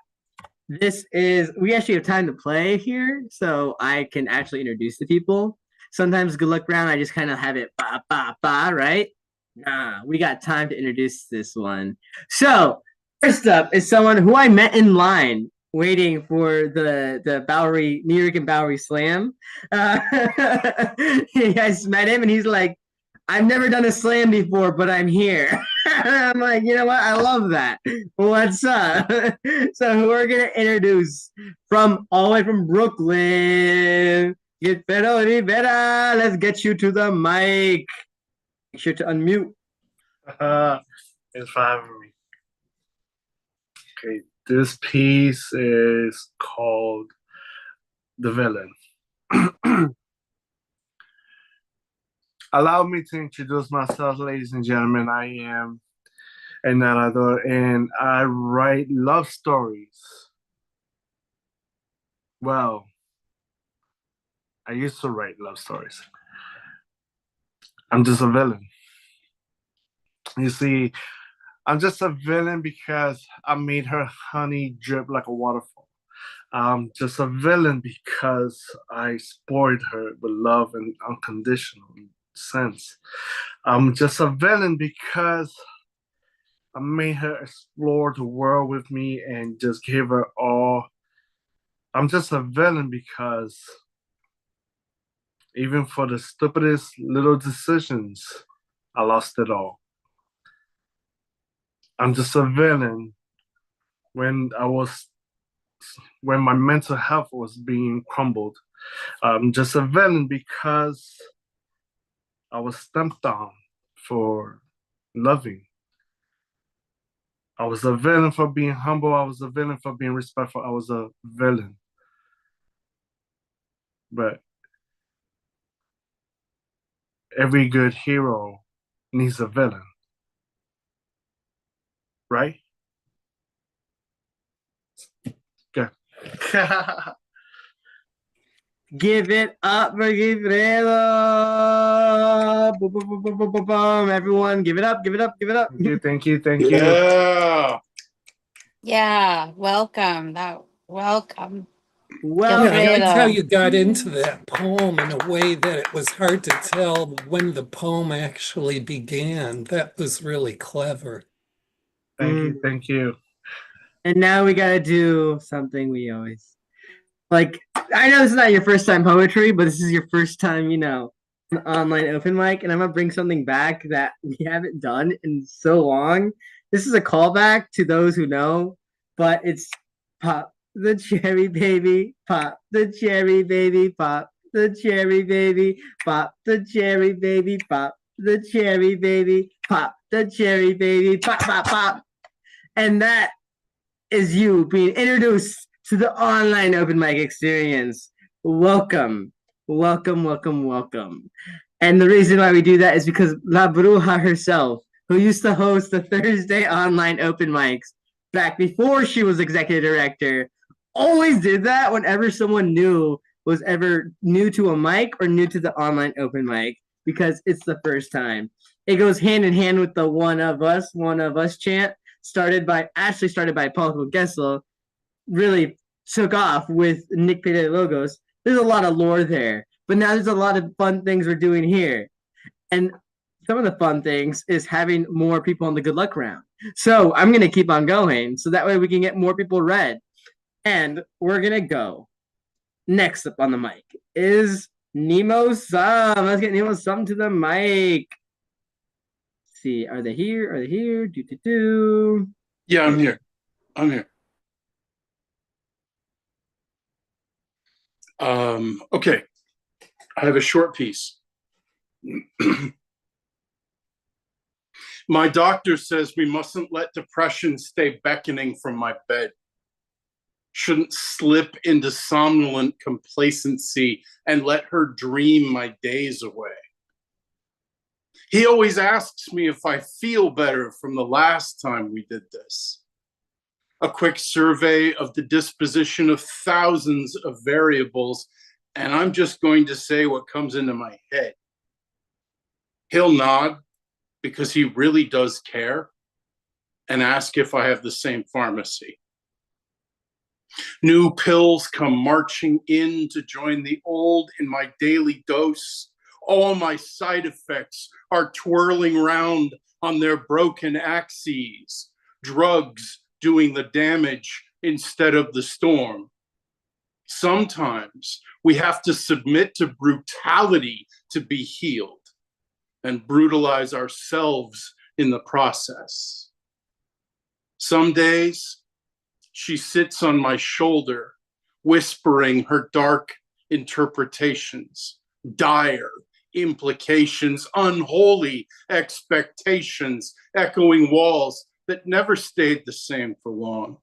We actually have time to play here, so I can actually introduce the people. Sometimes good luck round, I just kind of have it ba ba ba, right? Nah, we got time to introduce this one. So first up is someone who I met in line waiting for the Bowery, New York and Bowery Slam. You guys met him and he's like, I've never done a slam before, but I'm here. I'm like, you know what? I love that. What's up? So we're gonna introduce from all the way from Brooklyn. Get better, Rivera. Let's get you to the mic. Make sure to unmute. It's for having me. Okay, this piece is called The Villain. Allow me to introduce myself, ladies and gentlemen. I am a narrador and I write love stories. Well, I used to write love stories. I'm just a villain. You see, I'm just a villain because I made her honey drip like a waterfall. I'm just a villain because I spoiled her with love and unconditional sense. I'm just a villain because I made her explore the world with me and just give her all. I'm just a villain because even for the stupidest little decisions, I lost it all. I'm just a villain when my mental health was being crumbled. I'm just a villain because I was stamped on for loving. I was a villain for being humble. I was a villain for being respectful. I was a villain. But every good hero needs a villain. Right? Good. Give it up for Gifredo. Boom, boom, boom, boom, boom, boom, boom. Everyone, give it up, give it up, give it up. Thank you. Yeah. Yeah, welcome. Welcome. Well, Yeah, I liked how Gilfredo. you got into that poem in a way that it was hard to tell when the poem actually began. That was really clever. Thank you. And now we gotta do something we always like. I know this is not your first time poetry, but this is your first time, an online open mic, and I'm gonna bring something back that we haven't done in so long. This is a callback to those who know, but it's pop the cherry baby, pop the cherry baby, pop the cherry baby, pop the cherry baby, pop the cherry baby, pop the cherry baby, pop pop pop, and that is you being introduced to the online open mic experience. Welcome, welcome, welcome, welcome. And the reason why we do that is because La Bruja herself, who used to host the Thursday online open mics back before she was executive director, always did that whenever someone new was ever new to a mic or new to the online open mic, because it's the first time. It goes hand in hand with the one of us chant, started by Paul Gessel, really took off with Nick Payday logos. There's a lot of lore there, but now there's a lot of fun things we're doing here. And some of the fun things is having more people on the good luck round. So I'm going to keep on going so that way we can get more people read. And we're going to go. Next up on the mic is Nemo Sum. Let's get Nemo Sum to the mic. Let's see, are they here? Are they here? Yeah, I'm here. I'm here. Okay. I have a short piece. My doctor says we mustn't let depression stay beckoning from my bed. Shouldn't slip into somnolent complacency and let her dream my days away. He always asks me if I feel better from the last time we did this. A quick survey of the disposition of thousands of variables, and I'm just going to say what comes into my head. He'll nod because he really does care and ask if I have the same pharmacy. New pills come marching in to join the old in my daily dose. All my side effects are twirling round on their broken axes. Drugs doing the damage instead of the storm. Sometimes we have to submit to brutality to be healed and brutalize ourselves in the process. Some days, she sits on my shoulder, whispering her dark interpretations, dire implications, unholy expectations, echoing walls that never stayed the same for long,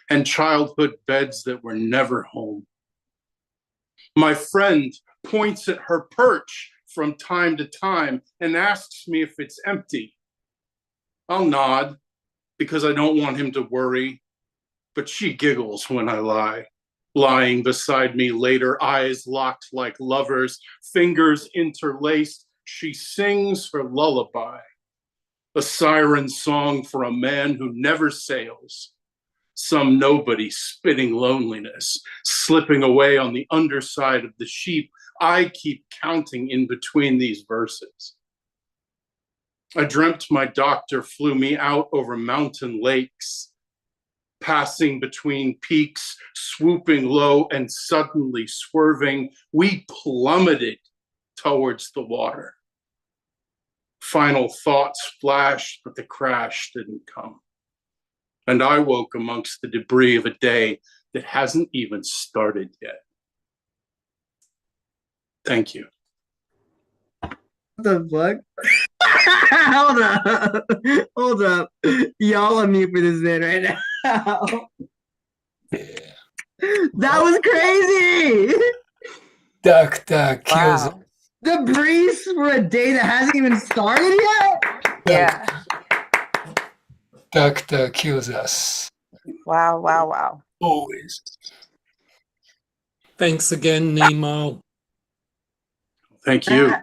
and childhood beds that were never home. My friend points at her perch from time to time and asks me if it's empty. I'll nod because I don't want him to worry, but she giggles when I lie. Lying beside me later, eyes locked like lovers, fingers interlaced, she sings her lullaby, a siren song for a man who never sails. Some nobody spitting loneliness, slipping away on the underside of the sheep. I keep counting in between these verses. I dreamt my doctor flew me out over mountain lakes, passing between peaks, swooping low and suddenly swerving. We plummeted towards the water. Final thoughts flashed, but the crash didn't come. And I woke amongst the debris of a day that hasn't even started yet. Thank you. What the fuck? Hold up. Y'all are mute for this man right now. That was crazy. Doctor kills. Wow. The breeze for a day that hasn't even started yet? Yeah. Doctor kills us. Wow, wow, wow. Always. Thanks again, Nemo. Thank you.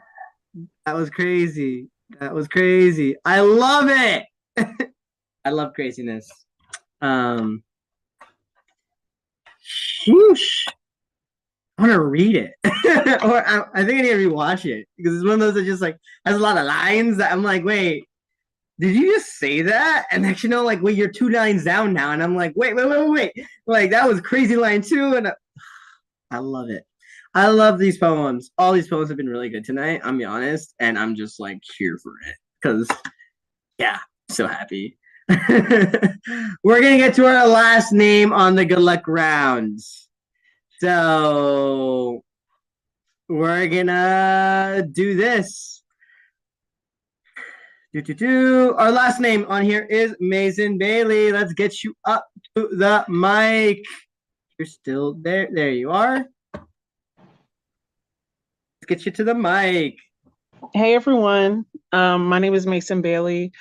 That was crazy. That was crazy. I love it. I love craziness. Whoosh. I want to read it. Or I think I need to rewatch it because it's one of those that just like has a lot of lines that I'm like, wait, did you just say that? And actually, no, like, wait, you're 2 lines down now. And I'm like, wait. Like, that was crazy line 2. And I love it. I love these poems. All these poems have been really good tonight. I'm be honest. And I'm just like here for it. Because, yeah, so happy. We're going to get to our last name on the good luck rounds. So we're going to do this. Our last name on here is Mason Bailey. Let's get you up to the mic. You're still there. There you are. Let's get you to the mic. Hey everyone, my name is Mason Bailey.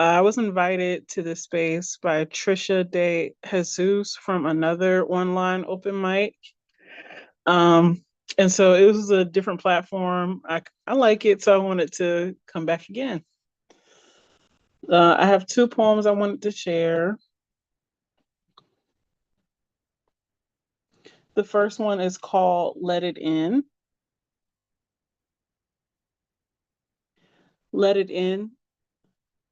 I was invited to this space by Trisha De Jesus from another online open mic. And so it was a different platform. I like it, so I wanted to come back again. I have 2 poems I wanted to share. The first one is called Let It In. Let it in.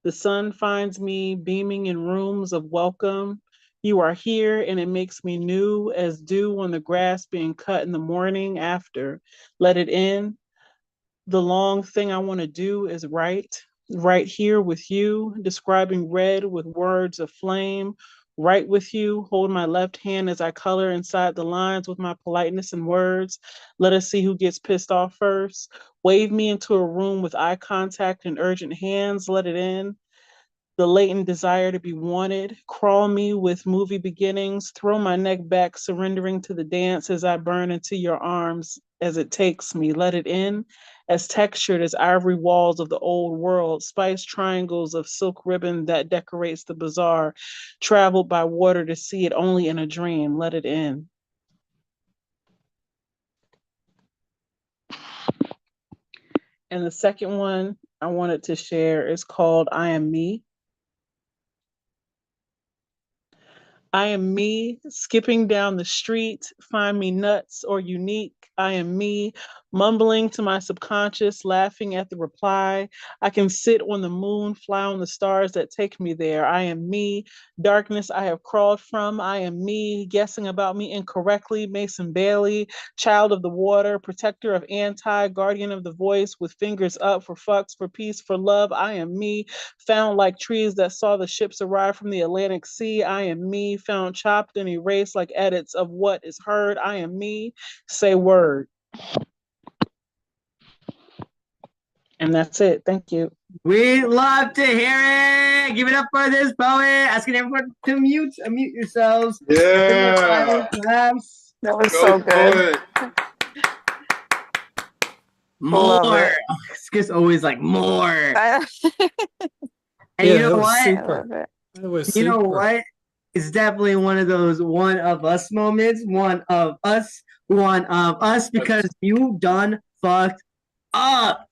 The sun finds me beaming in rooms of welcome. You are here, and it makes me new as dew on the grass being cut in the morning after. Let it in. The long thing I want to do is write, right here with you, describing red with words of flame. Right with you, hold my left hand as I color inside the lines with my politeness and words. Let us see who gets pissed off first. Wave me into a room with eye contact and urgent hands. Let it in. The latent desire to be wanted. Crawl me with movie beginnings. Throw my neck back, surrendering to the dance as I burn into your arms as it takes me. Let it in. As textured as ivory walls of the old world, spiced triangles of silk ribbon that decorates the bazaar, traveled by water to see it only in a dream. Let it in. And the second one I wanted to share is called I Am Me. I am me, skipping down the street, find me nuts or unique. I am me, mumbling to my subconscious, laughing at the reply. I can sit on the moon, fly on the stars that take me there. I am me, darkness I have crawled from. I am me, guessing about me incorrectly. Mason Bailey, child of the water, protector of anti, guardian of the voice, with fingers up for fucks, for peace, for love. I am me, found like trees that saw the ships arrive from the Atlantic Sea. I am me, found chopped and erased like edits of what is heard. I am me, say word. And that's it. Thank you. We love to hear it. Give it up for this poet. Asking everyone to mute yourselves. Yeah. That was Go so good. More. Love it. It's just always like more. And Yeah, you know that was what? super. That was You know super. what? It's definitely one of those one of us moments. One of us, because you done fucked up.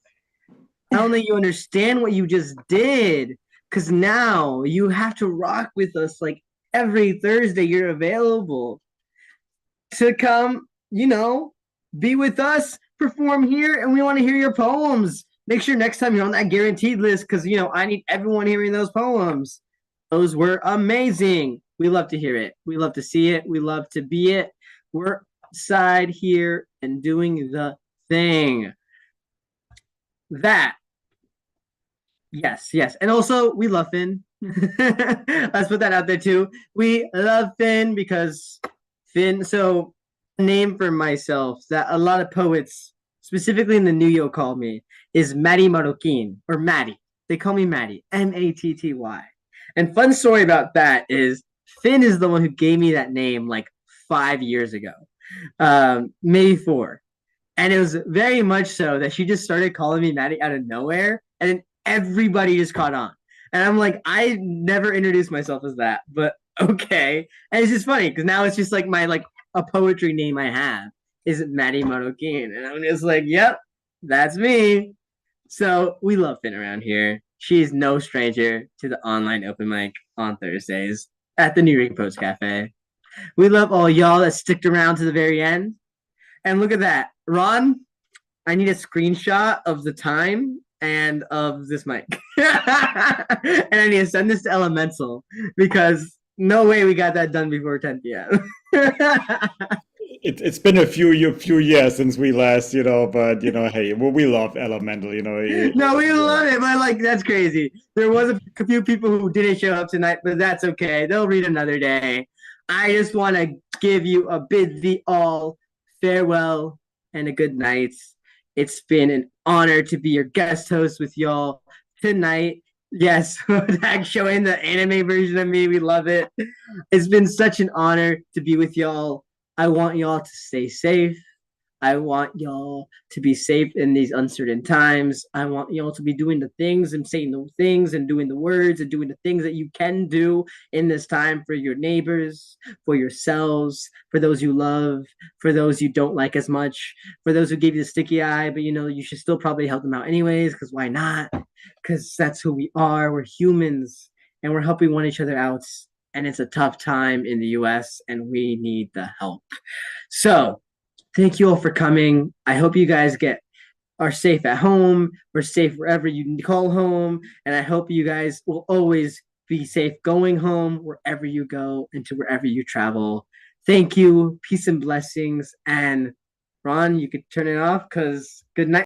I don't think you understand what you just did, because now you have to rock with us like every Thursday. You're available to come, be with us, perform here, and we want to hear your poems. Make sure next time you're on that guaranteed list, because I need everyone hearing those poems. Those were amazing. We love to hear it. We love to see it. We love to be it. We're outside here and doing the thing. That. Yes. And also, we love Finn. Let's put that out there too. We love Finn because Finn. So, a name for myself that a lot of poets, specifically in the New York, call me is Maddie Marroquín, or Maddie. They call me Maddie, Matty. And fun story about that is Finn is the one who gave me that name like 5 years ago, maybe 4. And it was very much so that she just started calling me Maddie out of nowhere, and then everybody just caught on. And I'm like, I never introduced myself as that, but okay. And it's just funny because now it's just like my a poetry name I have is Maddie Marroquín, and I'm just like, yep, that's me. So we love Finn around here. She's no stranger to the online open mic on Thursdays at the New York Post Cafe. We love all y'all that sticked around to the very end. And look at that, Ron. I need a screenshot of the time and of this mic. And I need to send this to Elemental because no way we got that done before 10 p.m. It's been a few years since we last, but hey, we love Elemental, No, we love it, but that's crazy. There was a few people who didn't show up tonight, but that's okay. They'll read another day. I just want to give you a bid thee all farewell and a good night. It's been an honor to be your guest host with y'all tonight. Yes, Zach showing the anime version of me. We love it. It's been such an honor to be with y'all. I want y'all to stay safe. I want y'all to be safe in these uncertain times. I want y'all to be doing the things and saying the things and doing the words and doing the things that you can do in this time for your neighbors, for yourselves, for those you love, for those you don't like as much, for those who gave you the sticky eye, but you should still probably help them out anyways, because why not? Because that's who we are. We're humans and we're helping one each other out. And it's a tough time in the US and we need the help. So, thank you all for coming. I hope you guys are safe at home or safe wherever you call home. And I hope you guys will always be safe going home, wherever you go, and to wherever you travel. Thank you. Peace and blessings. And Ron, you could turn it off because good night.